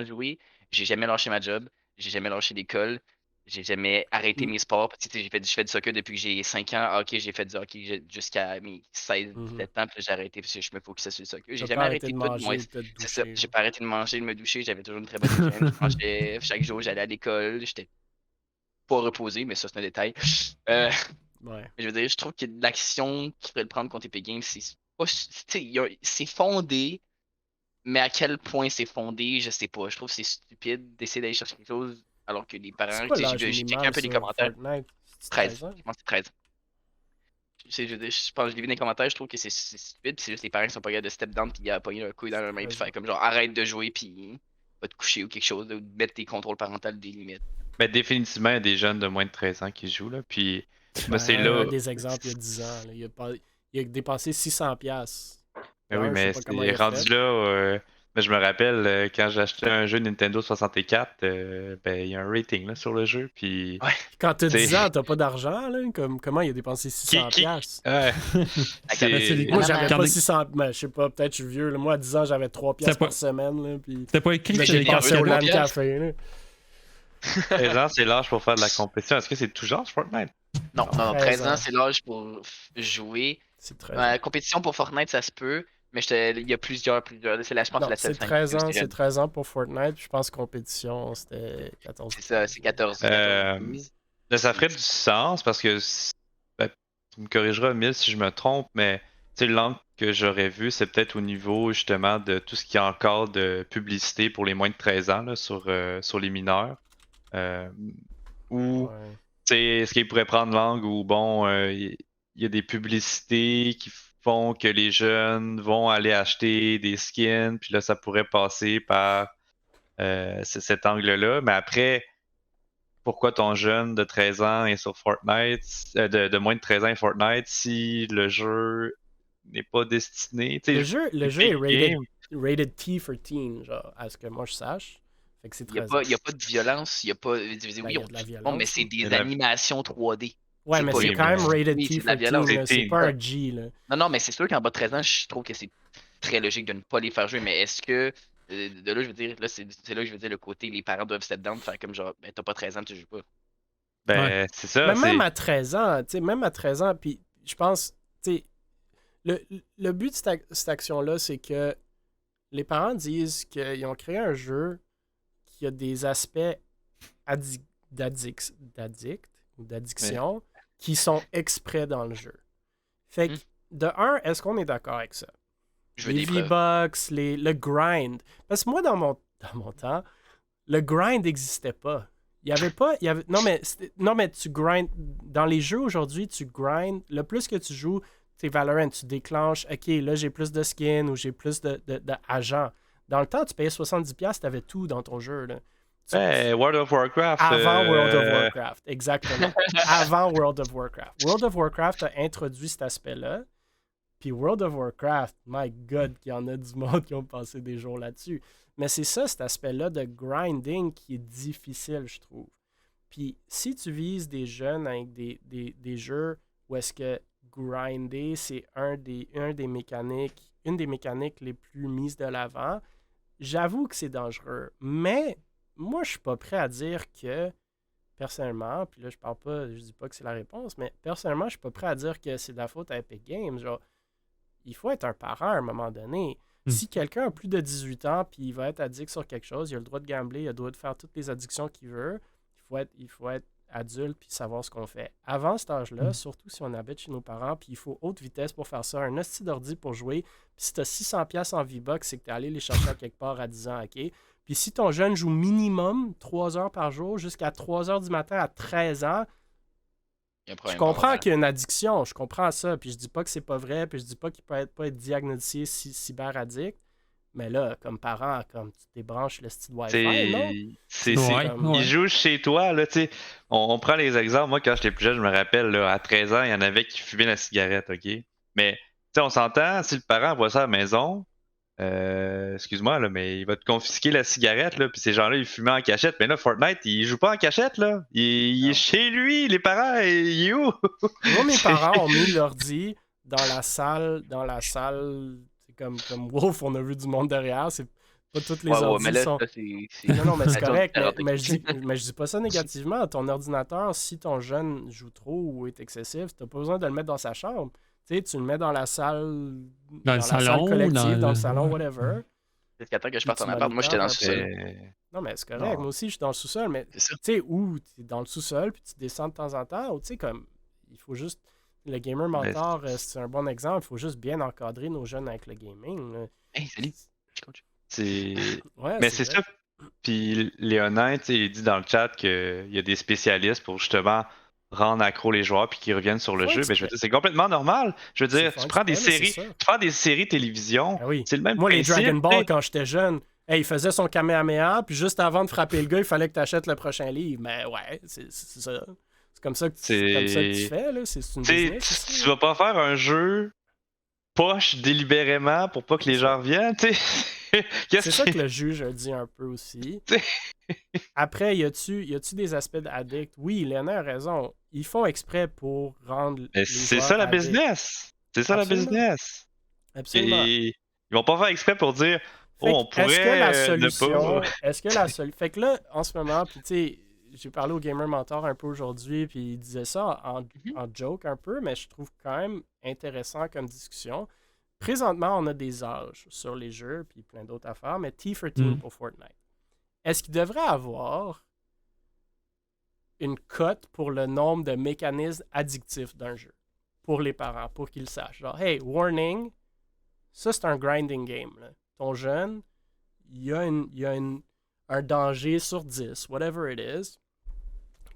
joué, j'ai jamais lâché ma job, j'ai jamais lâché l'école, j'ai jamais arrêté Mm. mes sports. Tu sais, je fais du soccer depuis que j'ai 5 ans. Ok, j'ai fait du hockey jusqu'à mes 16, Mhm. 17 ans, puis là, j'ai arrêté parce que je me focusais sur le soccer. J'ai T'as jamais pas arrêté arrêté de tout, manger moi. ou de te C'est ça, doucher. j'ai pas arrêté de manger, de me doucher, j'avais toujours une très bonne hygiène. Je mangeais chaque jour, j'allais à l'école, j'étais pas reposé, mais ça, c'est un détail. Euh, Ouais. je veux dire, je trouve que l'action qu'il faudrait prendre contre Epic Games, c'est pas. Tu sais, c'est fondé, mais à quel point c'est fondé, je sais pas. Je trouve que c'est stupide d'essayer d'aller chercher quelque chose alors que les C'est parents. quoi Tu sais, l'âge j'ai checké un minimal peu les sur commentaires. Fortnite? C'est 13. 13 ans? Je pense que c'est 13. Tu sais, je pense que je l'ai vu dans les commentaires, je trouve que c'est stupide, puis c'est juste les parents qui sont pas capables de step down, puis à pogner un couille dans leur main, puis 13 faire ans. comme genre arrête de jouer, puis va te coucher ou quelque chose, ou mettre tes contrôles parentaux des limites. Ben, définitivement, il y a des jeunes de moins de 13 ans qui jouent, là. Puis, moi, Ben, c'est là. un des exemples, il y a 10 ans. Là, il a dépensé 600$. Ben oui, Je sais mais pas comment il c'est a fait. rendu là. Ben, je me rappelle, quand j'ai acheté un jeu Nintendo 64, ben, il y a un rating là, sur le jeu. Puis, Puis quand t'as tu 10 sais, ans, t'as pas d'argent, là? Comment il a dépensé qui. 600$? Ouais, c'est. Moi, Ah, j'avais Quand pas on est- 600$. Ben, je sais pas, peut-être je suis vieux. Là. Moi, à 10 ans, j'avais 3$ C'était pas- par semaine. Là, puis C'était pas écrit je que l'ai j'ai c'était pas dépensé au eu LAN 3$. Café. Là. 13 ans, c'est l'âge pour faire de la compétition. Est-ce que c'est tout genre Fortnite? Non, non, non, 13 13 ans, ans. c'est l'âge pour jouer. C'est 13 ans. Compétition pour Fortnite, ça se peut, mais il y a plusieurs. C'est je pense que Non, c'est la c'est 7-5. 13 ans. C'est 13 ans pour Fortnite. Puis je pense compétition, c'était 14. C'est ça, c'est 14. Euh, 15. Ben, ça ferait du sens parce que ben, tu me corrigeras, Emile, si je me trompe, mais tu sais, l'angle que j'aurais vu, c'est peut-être au niveau justement de tout ce qui est encore de publicité pour les moins de 13 ans là, sur les mineurs. Ou Ouais. tu sais, est-ce qu'ils pourraient prendre l'angle où bon, il y a des publicités qui font que les jeunes vont aller acheter des skins, puis là, ça pourrait passer par cet angle-là. Mais après, pourquoi ton jeune de 13 ans est sur Fortnite, de moins de 13 ans est Fortnite, si le jeu n'est pas destiné. Tu sais, Le jeu est Epic Games, rated T for teen, genre, à ce que moi je sache. Fait que c'est Il n'y a, 13 ans. y a pas de violence, il y a pas. Ben, il y a de la violence. Bon, mais c'est là. des de la- animations 3D. Ouais, mais pas c'est oui, quand mais- même rated oui, T c'est de la for violence. teen. Là. C'est C'est teen. pas un G. Là. Non, non, mais c'est sûr qu'en bas de 13 ans, je trouve que c'est très logique de ne pas les faire jouer. Mais est-ce que. De là, je veux dire, là, c'est là que je veux dire le côté, les parents doivent step down, faire comme genre, ben, t'as pas 13 ans, tu joues pas. Ben, Ouais. c'est ça. Mais même c'est- à 13 ans, tu sais, même à 13 ans, puis je pense, tu sais, le but de cette action-là, c'est que les parents disent qu'ils ont créé un jeu qui a des aspects d'addiction qui sont exprès dans le jeu. Fait que, de un, est-ce qu'on est d'accord avec ça? Je veux Les des preuves. V-Bucks, le grind. Parce que moi, dans mon temps, le grind n'existait pas. Il y avait pas. Non, mais tu grind. Dans les jeux aujourd'hui, tu grind. Le plus que tu joues, c'est Valorant, tu déclenches. OK, là, j'ai plus de skins ou j'ai plus d'agents. Dans le temps, tu payais 70$, tu avais tout dans ton jeu. Là. Ben, World of Warcraft. Avant World of Warcraft, exactement. Avant World of Warcraft. World of Warcraft a introduit cet aspect-là. Puis World of Warcraft, my God, qu'il y en a du monde qui ont passé des jours là-dessus. Mais c'est ça, cet aspect-là de grinding qui est difficile, je trouve. Puis si tu vises des jeunes avec des jeux où est-ce que grinder, c'est une des mécaniques les plus mises de l'avant, j'avoue que c'est dangereux. Mais moi, je suis pas prêt à dire que, personnellement, puis là, je dis pas que c'est la réponse, mais personnellement, je suis pas prêt à dire que c'est de la faute à Epic Games. Genre, il faut être un parent à un moment donné. Si quelqu'un a plus de 18 ans puis il va être addict sur quelque chose, il a le droit de gambler, il a le droit de faire toutes les addictions qu'il veut. Il faut être adulte puis savoir ce qu'on fait. Avant cet âge-là, surtout si on habite chez nos parents, puis il faut haute vitesse pour faire ça, un hostie d'ordi pour jouer. Puis si tu as 600$ en V-Bucks, c'est que tu es allé les chercher à quelque part à 10 ans, OK? Puis si ton jeune joue minimum 3 heures par jour jusqu'à 3 heures du matin à 13 ans, je comprends qu'il y a une addiction, je comprends ça, puis je dis pas que c'est pas vrai, puis je dis pas qu'il peut pas être diagnostiqué cyberaddict, Mais là, comme parent, comme tu débranches le style Wi-Fi, non? Ouais, comme- ouais. Ils jouent chez toi, là, tu sais. On prend les exemples. Moi, quand j'étais plus jeune, je me rappelle, là, à 13 ans, il y en avait qui fumaient la cigarette, OK? Mais, tu sais, on s'entend, si le parent voit ça à la maison, excuse-moi, là, mais il va te confisquer la cigarette, là, puis ces gens-là, ils fumaient en cachette. Mais là, Fortnite, il joue pas en cachette, là. Il est chez lui, les parents, il est où? Moi, mes parents ont mis l'ordi dans la salle. C'est comme Wolf, on a vu du monde derrière. C'est pas toutes les Ouais, ordis mais là, sont. ça, c'est. Non, mais c'est Attends, correct. attends, Mais je dis pas ça négativement. Ton ordinateur, si ton jeune joue trop ou est excessif, t'as pas besoin de le mettre dans sa chambre. Tu sais, tu le mets dans la salle. Dans le la salle salon, collective, dans le le- salon, ouais. whatever. Jusqu'à temps que je Puis parte tu en appart. Moi, j'étais dans le monitores un sous-sol. Mais- Non, mais c'est correct. Non. Moi aussi, je suis dans le sous-sol. Mais C'est ça. tu sais, où tu es dans le sous-sol, puis tu descends de temps en temps, ou tu sais, comme, il faut juste. Le gamer mentor, c'est un bon exemple. Il faut juste bien encadrer nos jeunes avec le gaming. Là. Hey, salut. Je coach. C'est. Ouais, Mais c'est vrai. ça. Puis Léonin, tu sais, il dit dans le chat qu'il y a des spécialistes pour justement rendre accro les joueurs puis qu'ils reviennent sur le Faut jeu. exprès. Mais je veux dire, c'est complètement normal. Je veux dire, C'est tu prends des exprès, là, séries, c'est ça. tu prends des séries télévision, Ah oui. c'est le même Moi, les principe. Dragon tu sais. Ball, quand j'étais jeune, il faisait son Kamehameha, puis juste avant de frapper le gars, il fallait que tu achètes le prochain livre. Mais ouais, c'est ça. C'est comme ça que tu fais, là. C'est une Tu sais, business. c'est ça. tu vas pas faire un jeu poche délibérément pour pas que les gens reviennent, tu sais. C'est ça que le juge a dit un peu aussi. Après, y a-tu des aspects d'addict? Oui, Léna a raison. Ils font exprès pour rendre Mais les c'est joueurs ça la addicts. business. C'est ça Absolument. la business. Absolument. Et ils vont pas faire exprès pour dire Fait on que, est-ce que la pourrait solution. ne pas. Est-ce que la solution. Fait que là, en ce moment, puis tu sais, j'ai parlé au Gamer Mentor un peu aujourd'hui, puis il disait ça en joke un peu, mais je trouve quand même intéressant comme discussion. Présentement, on a des âges sur les jeux, puis plein d'autres affaires, mais T14 pour Fortnite. Est-ce qu'il devrait avoir une cote pour le nombre de mécanismes addictifs d'un jeu pour les parents, pour qu'ils sachent? Genre, hey, warning, ça c'est un grinding game. Là. Ton jeune, il y a un danger sur 10, whatever it is,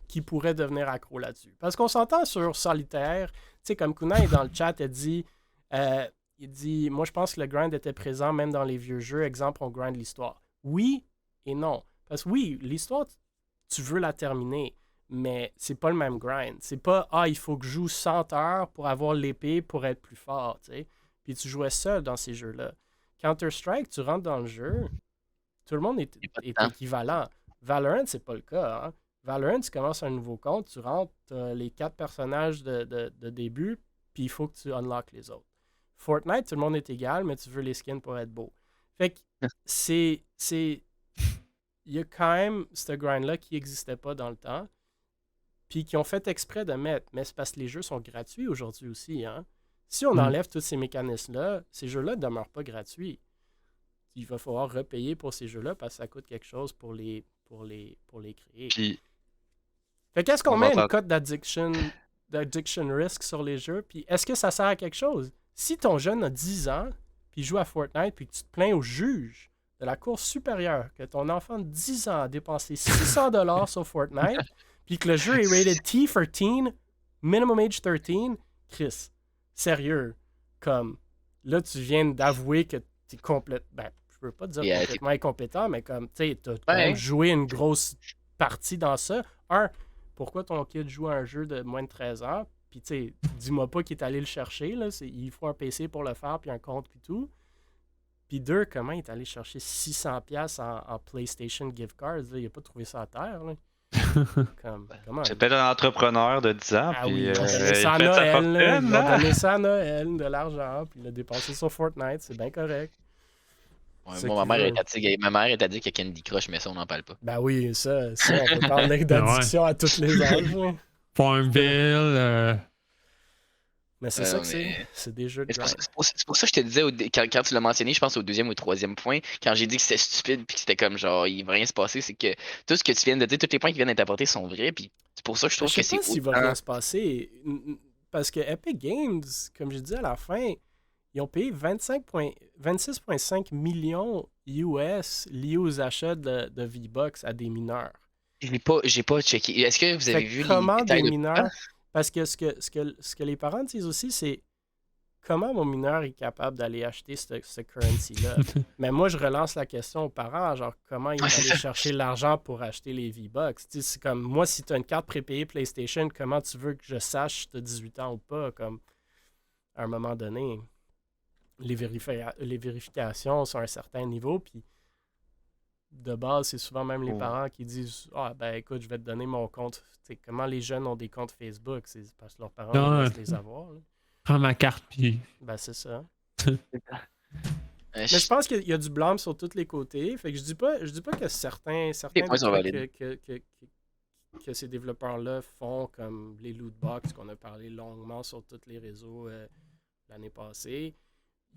qui pourrait devenir accro là-dessus. Parce qu'on s'entend sur solitaire, tu sais, comme Kuna est dans le chat, il dit, moi je pense que le grind était présent même dans les vieux jeux, exemple, on grind l'histoire. Oui et non. Parce que oui, l'histoire, tu veux la terminer, mais c'est pas le même grind. C'est pas, il faut que je joue 100 heures pour avoir l'épée pour être plus fort, tu sais. Puis tu jouais seul dans ces jeux-là. Counter-Strike, tu rentres dans le jeu, tout le monde est équivalent. Valorant, c'est pas le cas. Hein? Valorant, tu commences un nouveau compte, tu rentres, les 4 personnages de début, puis il faut que tu unlocks les autres. Fortnite, tout le monde est égal, mais tu veux les skins pour être beau. Fait que c'est... Il y a quand même ce grind-là qui n'existait pas dans le temps, puis qui ont fait exprès de mettre. Mais c'est parce que les jeux sont gratuits aujourd'hui aussi. Hein? Si on enlève tous ces mécanismes-là, ces jeux-là ne demeurent pas gratuits. Il va falloir repayer pour ces jeux-là parce que ça coûte quelque chose pour les créer. Puis, Fait qu'est-ce qu'on on met va une cote d'addiction risk sur les jeux, puis est-ce que ça sert à quelque chose? Si ton jeune a 10 ans, puis joue à Fortnite, puis que tu te plains au juge de la Cour supérieure que ton enfant de 10 ans a dépensé $600 sur Fortnite, puis que le jeu est rated T13, minimum age 13, Chris, sérieux, comme, là, tu viens d'avouer que t'es complètement, ben, je peux pas te dire complètement incompétent, mais comme, tu sais, t'as quand même joué une grosse partie dans ça. Pourquoi ton kid joue à un jeu de moins de 13 ans? Puis, tu sais, dis-moi pas qu'il est allé le chercher, là. Il faut un PC pour le faire, puis un compte, puis tout. Puis 2, comment il est allé chercher 600$ en PlayStation gift cards? Là? Il a pas trouvé ça à terre, là. Comment? C'est peut-être un entrepreneur de 10 ans. Puis, Oui, il a donné il ça à fait sa Noël, là. fortune, Il a hein? donné ça à Noël, de l'argent, puis il l'a dépensé sur Fortnite. C'est bien correct. Ouais, moi, ma mère est addict à Candy Crush, mais ça, on n'en parle pas. Ben oui, ça on peut parler d'addiction à tous les âges. Là. Farmville, Mais c'est ça que c'est des jeux de grind. C'est pour ça que je te disais, quand tu l'as mentionné, je pense au 2e ou 3e point, quand j'ai dit que c'était stupide puis que c'était comme genre, il va rien se passer, c'est que tout ce que tu viens de dire, tous les points qui viennent d'être apportés sont vrais, puis c'est pour ça que je trouve que c'est Je sais pas s'il va rien se passer, parce que Epic Games, comme je dis à la fin, ils ont payé 26,5 millions US liés aux achats de V-Bucks à des mineurs. J'ai pas checké. Est-ce que vous avez vu comment les détails des mineurs? Parce que ce que les parents disent aussi, c'est comment mon mineur est capable d'aller acheter ce currency-là? Mais moi, je relance la question aux parents, genre, comment il va aller chercher l'argent pour acheter les V-Bucks? Tu sais, c'est comme, moi, si tu as une carte prépayée PlayStation, comment tu veux que je sache si tu as 18 ans ou pas? Comme, à un moment donné, les vérifications sont à un certain niveau, puis de base, c'est souvent même les parents qui disent « Ah, ben écoute, je vais te donner mon compte. » Tu sais, comment les jeunes ont des comptes Facebook? C'est parce que leurs parents laissent les avoir. Là. Prends ma carte, puis... Ben, c'est ça. Mais je pense qu'il y a du blâme sur tous les côtés. Fait que je dis pas que certains trucs que ces développeurs-là font, comme les loot box qu'on a parlé longuement sur tous les réseaux l'année passée,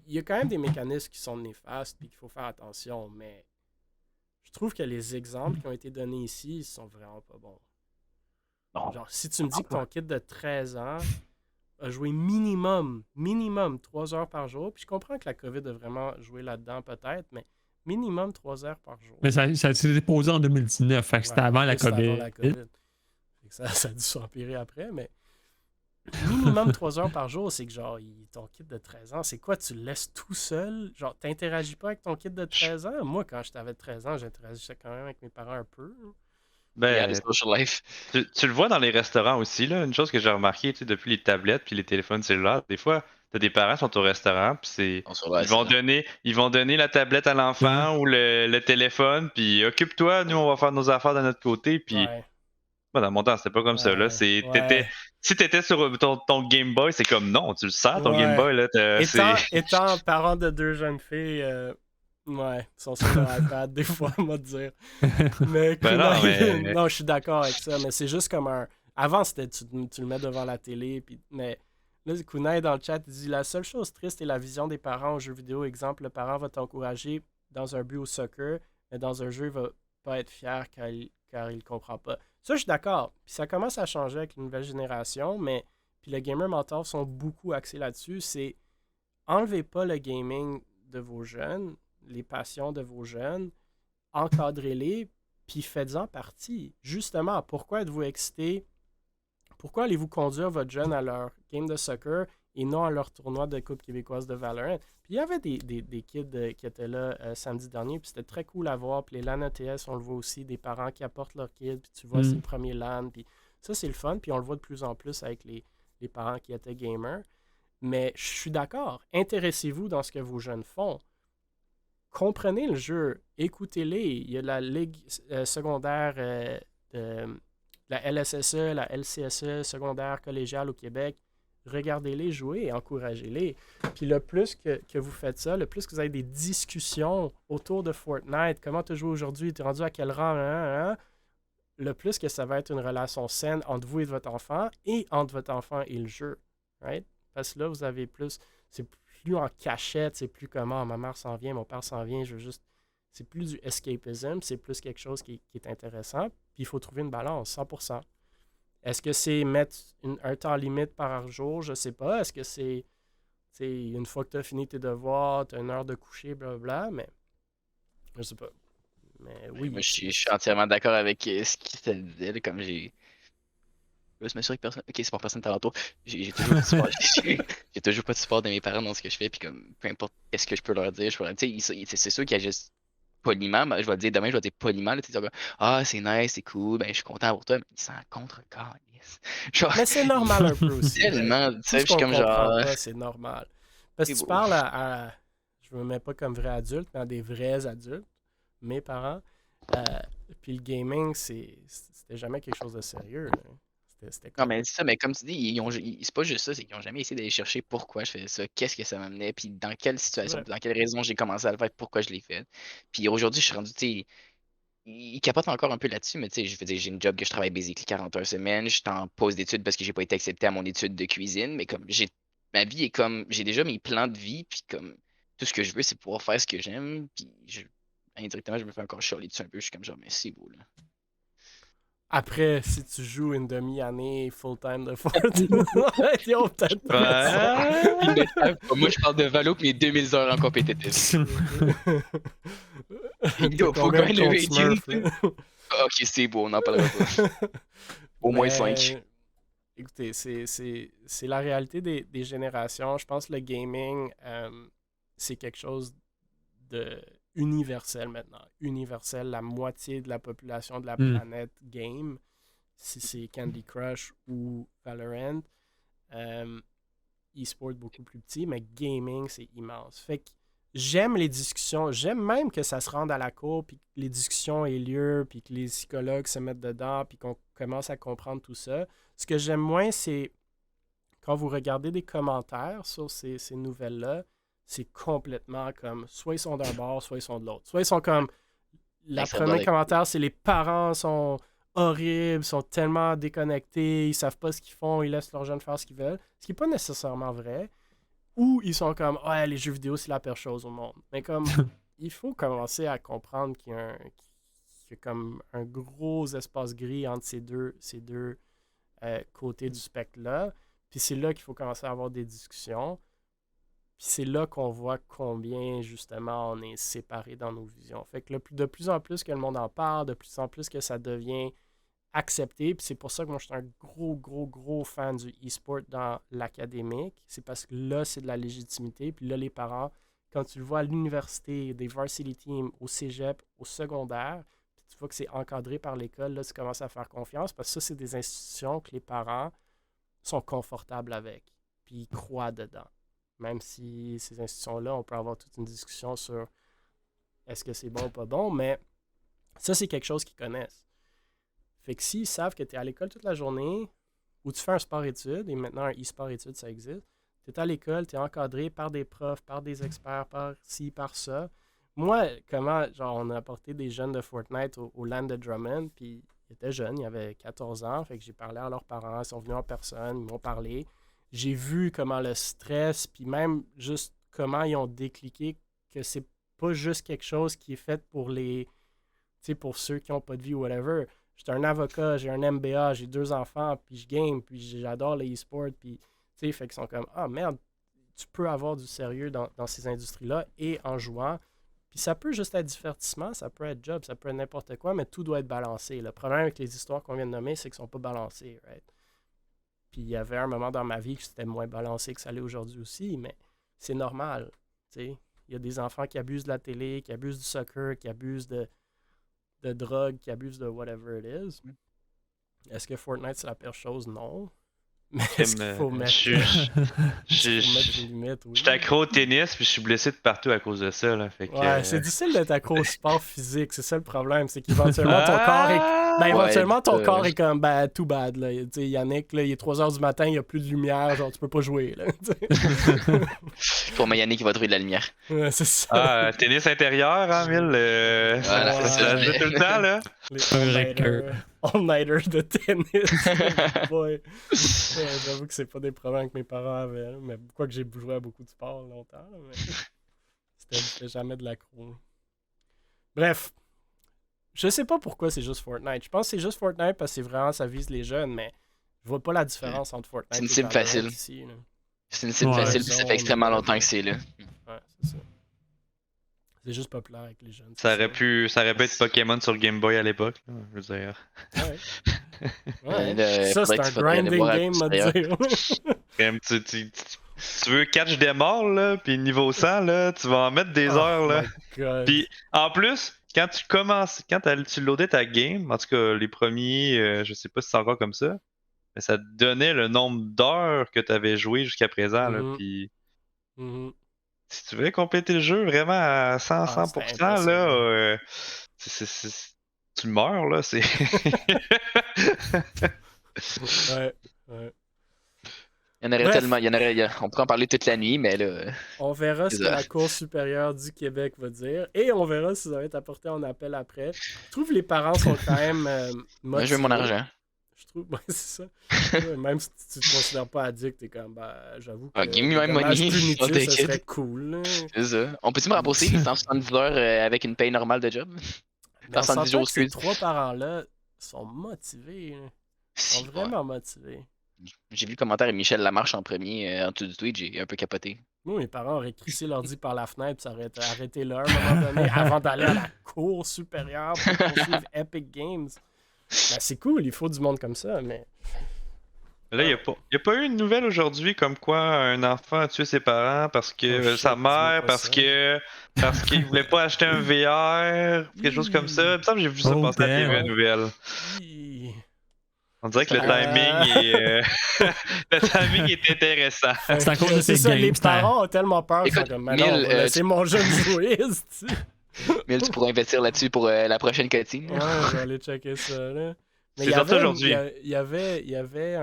il y a quand même des mécanismes qui sont néfastes et qu'il faut faire attention, mais je trouve que les exemples qui ont été donnés ici, ils sont vraiment pas bons. Non. Genre, si tu me dis que ton kid de 13 ans a joué minimum 3 heures par jour, puis je comprends que la COVID a vraiment joué là-dedans peut-être, mais minimum 3 heures par jour. Mais ça s'est déposé en 2019, fait que c'était avant la COVID. Avant la COVID. Ça a dû s'empirer après, mais minimum 3 heures par jour, c'est que genre, ton kid de 13 ans, c'est quoi? Tu le laisses tout seul? Genre, t'interagis pas avec ton kid de 13 ans? Moi, quand j'avais 13 ans, j'interagissais quand même avec mes parents un peu. Ben, social life. tu le vois dans les restaurants aussi, là. Une chose que j'ai remarqué, tu sais, depuis les tablettes puis les téléphones cellulaires, des fois, t'as des parents qui sont au restaurant, puis c'est. Ils vont donner la tablette à l'enfant ou le téléphone, puis occupe-toi, nous on va faire nos affaires de notre côté, puis. Moi, dans mon temps, c'était pas comme ça, là. Si t'étais sur ton Game Boy, c'est comme non, tu le sers, ton Game Boy, là. Étant parent de 2 jeunes filles, ils sont sur leur iPad, des fois, on va te dire. Mais, non, je suis d'accord avec ça, mais c'est juste comme un. Avant, c'était tu le mets devant la télé, puis. Mais là, Kunai dans le chat, il dit la seule chose triste est la vision des parents aux jeux vidéo. Exemple, le parent va t'encourager dans un but au soccer, mais dans un jeu, il va pas être fier car il comprend pas. Ça, je suis d'accord. Puis ça commence à changer avec la nouvelle génération, mais puis le gamer mentor sont beaucoup axés là-dessus. C'est enlevez pas le gaming de vos jeunes, les passions de vos jeunes, encadrez-les, puis faites-en partie. Justement, pourquoi êtes-vous excité? Pourquoi allez-vous conduire votre jeune à leur game de soccer et non à leur tournoi de Coupe québécoise de Valorant? Puis il y avait des kids qui étaient là samedi dernier, puis c'était très cool à voir. Puis les LAN ATS, on le voit aussi, des parents qui apportent leurs kids, puis tu vois, c'est le premier LAN. Puis ça, c'est le fun, puis on le voit de plus en plus avec les parents qui étaient gamers. Mais je suis d'accord, intéressez-vous dans ce que vos jeunes font. Comprenez le jeu, écoutez-les. Il y a la ligue secondaire de la LSSE, la LCSE, secondaire collégiale au Québec. Regardez-les jouer et encouragez-les. Puis le plus que vous faites ça, le plus que vous avez des discussions autour de Fortnite, comment tu joues aujourd'hui, tu es rendu à quel rang, le plus que ça va être une relation saine entre vous et votre enfant et entre votre enfant et le jeu. Right? Parce que là, vous avez plus, c'est plus en cachette, c'est plus comment ma mère s'en vient, mon père s'en vient, je veux juste. C'est plus du escapism, c'est plus quelque chose qui est intéressant. Puis il faut trouver une balance, 100%. Est-ce que c'est mettre un temps limite par jour? Je sais pas. Est-ce que c'est une fois que tu as fini tes devoirs, tu as 1 heure de coucher, blablabla, mais je sais pas. Mais oui. Moi, je suis entièrement d'accord avec ce qu'il te disait, comme j'ai. Je me m'assurer que personne. Ok, c'est pour personne talentour. J'ai toujours pas de support. J'ai toujours pas de support de mes parents dans ce que je fais, puis comme peu importe ce que je peux leur dire, c'est sûr qu'ils agissent poliment, je vais le dire demain, je vais dire poliment, là, ah, c'est nice, c'est cool, ben je suis content pour toi, mais ils s'en contre-calissent. Mais c'est normal un peu aussi. Tellement, tu sais, je suis comme genre. C'est normal. Parce que tu parles à je me mets pas comme vrai adulte, mais à des vrais adultes, mes parents. Puis le gaming, c'était jamais quelque chose de sérieux. Là. Non, mais c'est ça, mais comme tu dis, c'est pas juste ça, c'est qu'ils ont jamais essayé d'aller chercher pourquoi je faisais ça, qu'est-ce que ça m'amenait, puis dans quelle situation, dans quelle raison j'ai commencé à le faire, pourquoi je l'ai fait. Puis aujourd'hui, je suis rendu, tu sais, ils capotent encore un peu là-dessus, mais tu sais, je veux dire, j'ai une job que je travaille basically 40 heures semaine, je suis en pause d'études parce que j'ai pas été accepté à mon étude de cuisine, mais comme ma vie est comme, j'ai déjà mes plans de vie, puis comme, tout ce que je veux, c'est pouvoir faire ce que j'aime, puis indirectement, je me fais encore chialer dessus un peu, je suis comme genre, mais c'est beau, là. Après, si tu joues une demi-année full-time de Fortnite, ils ont peut-être pas. Moi, je parle de Valo et mes 2000 heures en compétitif. Yo, faut gagner le rating. Ok, c'est beau, on n'en parlera pas. Au moins 5. Écoutez, c'est la réalité des générations. Je pense que le gaming, c'est quelque chose de universel maintenant. Universel, la moitié de la population de la planète game, si c'est Candy Crush ou Valorant. E-sport beaucoup plus petit, mais gaming, c'est immense. Fait que j'aime les discussions. J'aime même que ça se rende à la cour, puis que les discussions aient lieu, puis que les psychologues se mettent dedans, puis qu'on commence à comprendre tout ça. Ce que j'aime moins, c'est quand vous regardez des commentaires sur ces nouvelles-là, c'est complètement comme soit ils sont d'un bord, soit ils sont de l'autre. Soit ils sont comme. Le premier commentaire, c'est les parents sont horribles, sont tellement déconnectés, ils savent pas ce qu'ils font, ils laissent leurs jeunes faire ce qu'ils veulent. Ce qui n'est pas nécessairement vrai. Ou ils sont comme ouais, les jeux vidéo, c'est la pire chose au monde. Mais comme il faut commencer à comprendre qu'il y a comme un gros espace gris entre ces deux côtés du spectre-là. Puis c'est là qu'il faut commencer à avoir des discussions. Puis c'est là qu'on voit combien, justement, on est séparés dans nos visions. Fait que de plus en plus que le monde en parle, de plus en plus que ça devient accepté. Puis c'est pour ça que moi, je suis un gros fan du e-sport dans l'académique. C'est parce que là, c'est de la légitimité. Puis là, les parents, quand tu le vois à l'université, des varsity teams, au cégep, au secondaire, puis tu vois que c'est encadré par l'école, là, tu commences à faire confiance. Parce que ça, c'est des institutions que les parents sont confortables avec. Puis ils croient dedans. Même si ces institutions-là, on peut avoir toute une discussion sur est-ce que c'est bon ou pas bon, mais ça, c'est quelque chose qu'ils connaissent. Fait que s'ils savent que tu es à l'école toute la journée, ou tu fais un sport-études, et maintenant un e-sport-études, ça existe, tu es à l'école, tu es encadré par des profs, par des experts, par ci, par ça. Moi, on a apporté des jeunes de Fortnite au Land de Drummond, puis ils étaient jeunes, ils avaient 14 ans, fait que j'ai parlé à leurs parents, ils sont venus en personne, ils m'ont parlé. J'ai vu comment le stress, puis même juste comment ils ont décliqué que c'est pas juste quelque chose qui est fait pour pour ceux qui n'ont pas de vie ou whatever. J'étais un avocat, j'ai un MBA, j'ai 2 enfants, puis je game, puis j'adore les e-sports, puis fait qu'ils sont comme ah merde, tu peux avoir du sérieux dans ces industries-là et en jouant. Puis ça peut juste être divertissement, ça peut être job, ça peut être n'importe quoi, mais tout doit être balancé. Le problème avec les histoires qu'on vient de nommer, c'est qu'ils sont pas balancés, right? Puis il y avait un moment dans ma vie que c'était moins balancé que ça l'est aujourd'hui aussi, mais c'est normal. Il y a des enfants qui abusent de la télé, qui abusent du soccer, qui abusent de drogue, qui abusent de whatever it is. Est-ce que Fortnite, c'est la pire chose? Non. Mais est-ce qu'il faut mettre des limites? Oui. Je suis accro au tennis, puis je suis blessé de partout à cause de ça. Là, fait que, ouais, c'est difficile d'être accro au sport physique. C'est ça le problème. C'est qu'éventuellement, ton corps est... ton corps est comme, too bad. Là. Yannick, là, il est 3h du matin, il n'y a plus de lumière. Genre, tu peux pas jouer. Là, pour moi, Yannick, il va trouver de la lumière. Ouais, c'est ça. Tennis intérieur, hein, Will? Voilà, c'est ça. Tout le temps, là. Les all-nighter de tennis. Boy. J'avoue que c'est pas des problèmes que mes parents avaient. Mais quoi que j'ai joué à beaucoup de sport longtemps. Mais c'était jamais de l'accro. Bref. Je sais pas pourquoi c'est juste Fortnite. Je pense que c'est juste Fortnite parce que c'est vraiment ça vise les jeunes, mais je vois pas la différence entre Fortnite c'est une cible facile. Ici, c'est une cible facile, puis ça fait extrêmement longtemps que c'est là. Ouais, c'est ça. C'est juste populaire avec les jeunes. Ça aurait pu être Pokémon sur Game Boy à l'époque, je veux dire. Ouais. Ça, c'est un grinding game, à dire. Tu veux catch des morts, là, puis niveau 100, là, tu vas en mettre des heures, là. Puis en plus, quand tu loadais ta game, en tout cas les premiers, je sais pas si c'est encore comme ça, mais ça te donnait le nombre d'heures que tu avais joué jusqu'à présent, là, puis... Si tu veux compléter le jeu vraiment à 100%, là, tu meurs, là, c'est... ouais. Il y en aurait tellement, on pourrait en parler toute la nuit, mais là... On verra ce que la Cour supérieure du Québec va dire, et on verra si ça va être apporté en appel après. Je trouve que les parents sont quand même motivés. Je veux mon argent. Je trouve, c'est ça. Même si tu te considères pas addict, t'es comme, j'avoue que give me my money. Ça serait cool. C'est ça. On peut-tu me rembourser les 170 heures avec une paye normale de job? Dans 110 jours, ces 3 parents-là sont motivés. Ils sont vraiment motivés. J'ai vu le commentaire de Michel Lamarche en premier, en dessous du tweet, j'ai un peu capoté. Moi, mes parents auraient crissé l'ordi par la fenêtre, ça aurait arrêté là à un moment donné, avant d'aller à la Cour supérieure pour poursuivre Epic Games. C'est cool, il faut du monde comme ça, mais Là, il n'y a pas eu une nouvelle aujourd'hui comme quoi un enfant a tué ses parents parce que Oh, sa shit, mère, dis-moi pas parce ça. que parce qu'il voulait pas acheter un VR, quelque chose comme ça. Il me semble que j'ai vu ça Oh, passer à la TV, damn. une nouvelle. Hi. On dirait que le timing est le timing est intéressant. Fait C'est à cause que, de c'est ces ça, les games, c'est à- parents ont tellement peur, ils sont Écoute, comme, mais non, on Mille, va laisser mon jeune jouer, esti. Mille, tu pourras investir là-dessus pour la prochaine cutscene. Ouais, je vais aller checker ça, là. Mais C'est sorti aujourd'hui. il y avait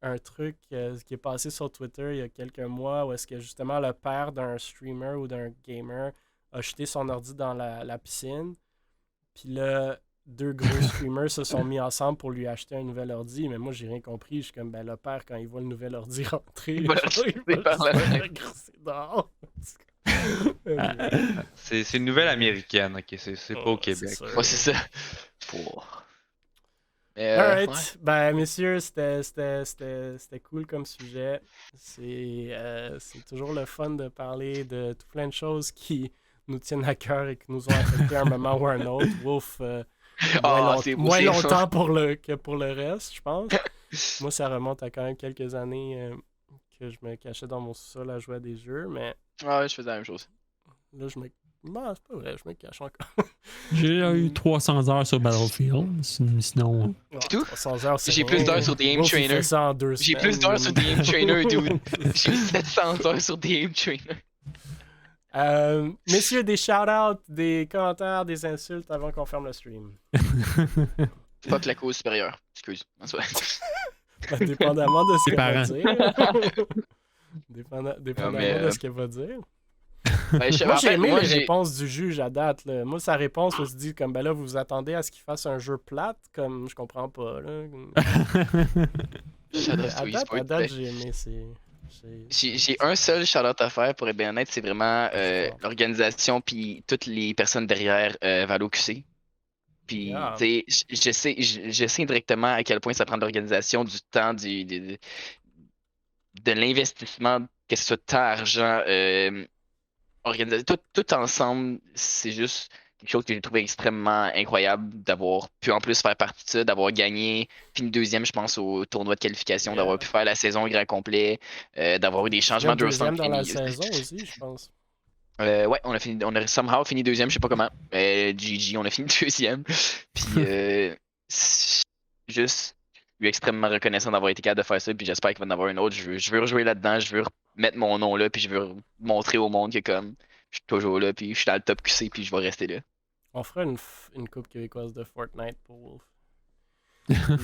un truc qui est passé sur Twitter il y a quelques mois où est-ce que justement le père d'un streamer ou d'un gamer a jeté son ordi dans la piscine. Puis là, deux gros streamers se sont mis ensemble pour lui acheter un nouvel ordi. Mais moi, j'ai rien compris. Je suis comme, ben le père, quand il voit le nouvel ordi rentrer, Il va le genre, jeter par la juste fenêtre. le grisser dehors. C'est une nouvelle américaine, ok, c'est pas au Québec. Ouais, c'est ça. Pour... Alright. ouais. Ben, messieurs, c'était cool comme sujet. C'est toujours le fun de parler de tout plein de choses qui nous tiennent à cœur et qui nous ont affecté à un moment ou à un autre. Wolf, C'est beau, moins c'est longtemps que pour le reste, je pense. Moi, ça remonte à quand même quelques années que je me cachais dans mon sous-sol à jouer à des jeux, mais Ouais, je faisais la même chose. là, bon, c'est pas vrai, je me cache encore. J'ai eu 300 heures sur Battlefield. Sinon, Ouais, tout? 300 heures, c'est J'ai plus rien. d'heures sur The Aim Wolf, il fait Trainer. ça en 2 J'ai semaines. plus d'heures sur The Aim Trainer, dude. J'ai 700 heures sur The Aim Trainer. Messieurs, des shout-outs, des commentaires, des insultes avant qu'on ferme le stream. Fuck la cause supérieure. Excuse. En soi. Dépendamment de ce Tes qu'elle va parents. dire. Dépendamment mais, de ce qu'elle va dire. Ben, Moi, en j'ai fait, aimé moi, les j'ai- réponses du juge à date. Là. Moi, sa réponse, on se dit comme, ben là, vous vous attendez à ce qu'il fasse un jeu plate, comme je comprends pas. Là. Shout-out À to date, eSport, j'ai ben, aimé. J'ai un seul shout-out à faire, pour être bien honnête, c'est vraiment l'organisation puis toutes les personnes derrière Valo QC. Puis, Yeah. tu sais, je sais indirectement à quel point ça prend de l'organisation, du temps, de l'investissement, que ce soit temps, argent, tout ensemble, c'est juste quelque chose que j'ai trouvé extrêmement incroyable d'avoir pu en plus faire partie de ça, d'avoir gagné, fini deuxième, je pense, au tournoi de qualification, Yeah. d'avoir pu faire la saison au grand complet, d'avoir eu des changements de Deuxième roster dans la fini. saison aussi, je pense. Ouais, on a somehow fini deuxième, je sais pas comment. GG, on a fini deuxième. Puis, juste, je suis extrêmement reconnaissant d'avoir été capable de faire ça. Puis j'espère qu'il va y en avoir une autre. Je veux rejouer là-dedans, je veux mettre mon nom là, puis je veux montrer au monde que comme, je suis toujours là, puis je suis dans le top QC, puis je vais rester là. On fera une coupe québécoise de Fortnite pour Wolf.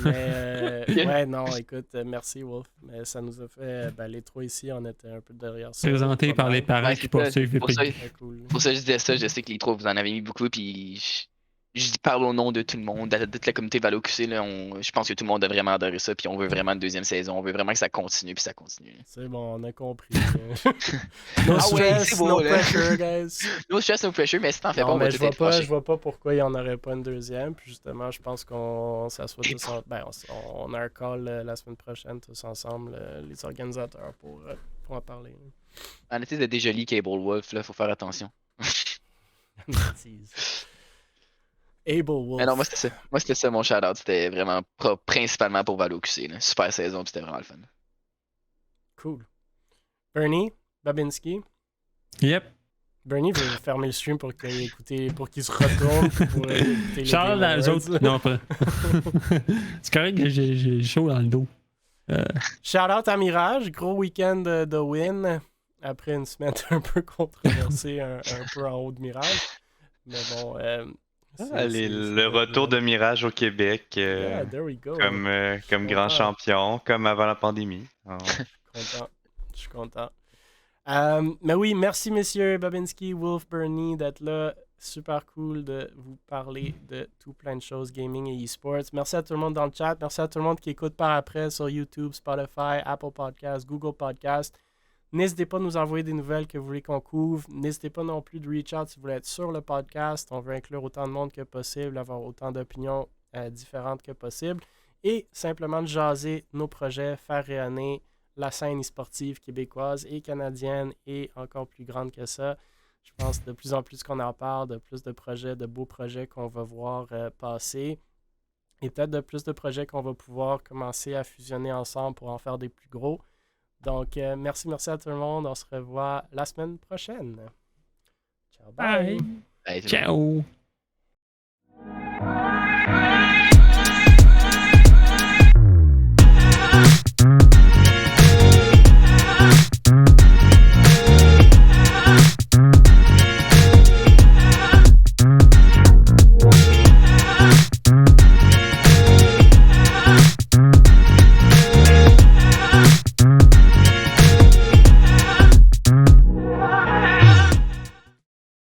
Mais ouais, non, écoute, merci Wolf. Mais ça nous a fait, ben, les trois ici, on était un peu derrière ça. présenté par les parents Ouais, qui c'est poursuivent les pour ça. pays. Très cool. Pour ça, je disais ça. Je sais que les trois, vous en avez mis beaucoup, puis je parle au nom de tout le monde, de toute la communauté Valo QC. Là, je pense que tout le monde a vraiment adoré ça, puis on veut vraiment une deuxième saison. On veut vraiment que ça continue, puis ça continue. C'est bon, on a compris. No Ah ouais, stress, c'est beau, no là. pressure, guys. No stress, no pressure, mais si t'en fais Non, pas, on va mais tout être fâchés. je vois pas pourquoi il n'y en aurait pas une deuxième. Puis justement, je pense qu'on s'assoit tous on a un call la semaine prochaine, tous ensemble, les organisateurs, pour en parler. En été de déjà Cable Wolf, là, faut faire attention. Bêtise. Able Wolf. Mais non, moi c'était ça mon shout-out. C'était vraiment principalement pour Valo QC. Là. Super saison, puis c'était vraiment le fun. Cool. Bernie, Babinski. Yep. Bernie veut fermer le stream pour qu'il se retourne pour écouter les Charles, Game les Awards. autres. Non, pas. C'est correct que j'ai chaud dans le dos. Shout out à Mirage, gros week-end de win après une semaine un peu controversée, un peu en haut de Mirage. Mais bon, Le retour de Mirage au Québec Yeah, there we go. comme grand champion, comme avant la pandémie. Oh. Je suis content. Mais oui, merci messieurs, Babinski, Wolf, Bernie, d'être là. Super cool de vous parler de tout plein de choses, gaming et e-sports. Merci à tout le monde dans le chat. Merci à tout le monde qui écoute par après sur YouTube, Spotify, Apple Podcasts, Google Podcasts. N'hésitez pas à nous envoyer des nouvelles que vous voulez qu'on couvre. N'hésitez pas non plus de reach out si vous voulez être sur le podcast. On veut inclure autant de monde que possible, avoir autant d'opinions différentes que possible. Et simplement de jaser nos projets, faire rayonner la scène e-sportive québécoise et canadienne et encore plus grande que ça. Je pense de plus en plus qu'on en parle, de plus de projets, de beaux projets qu'on va voir passer. et peut-être de plus de projets qu'on va pouvoir commencer à fusionner ensemble pour en faire des plus gros. Donc, merci à tout le monde. On se revoit la semaine prochaine. Ciao, bye! Bye. Bye, tout le monde. Ciao.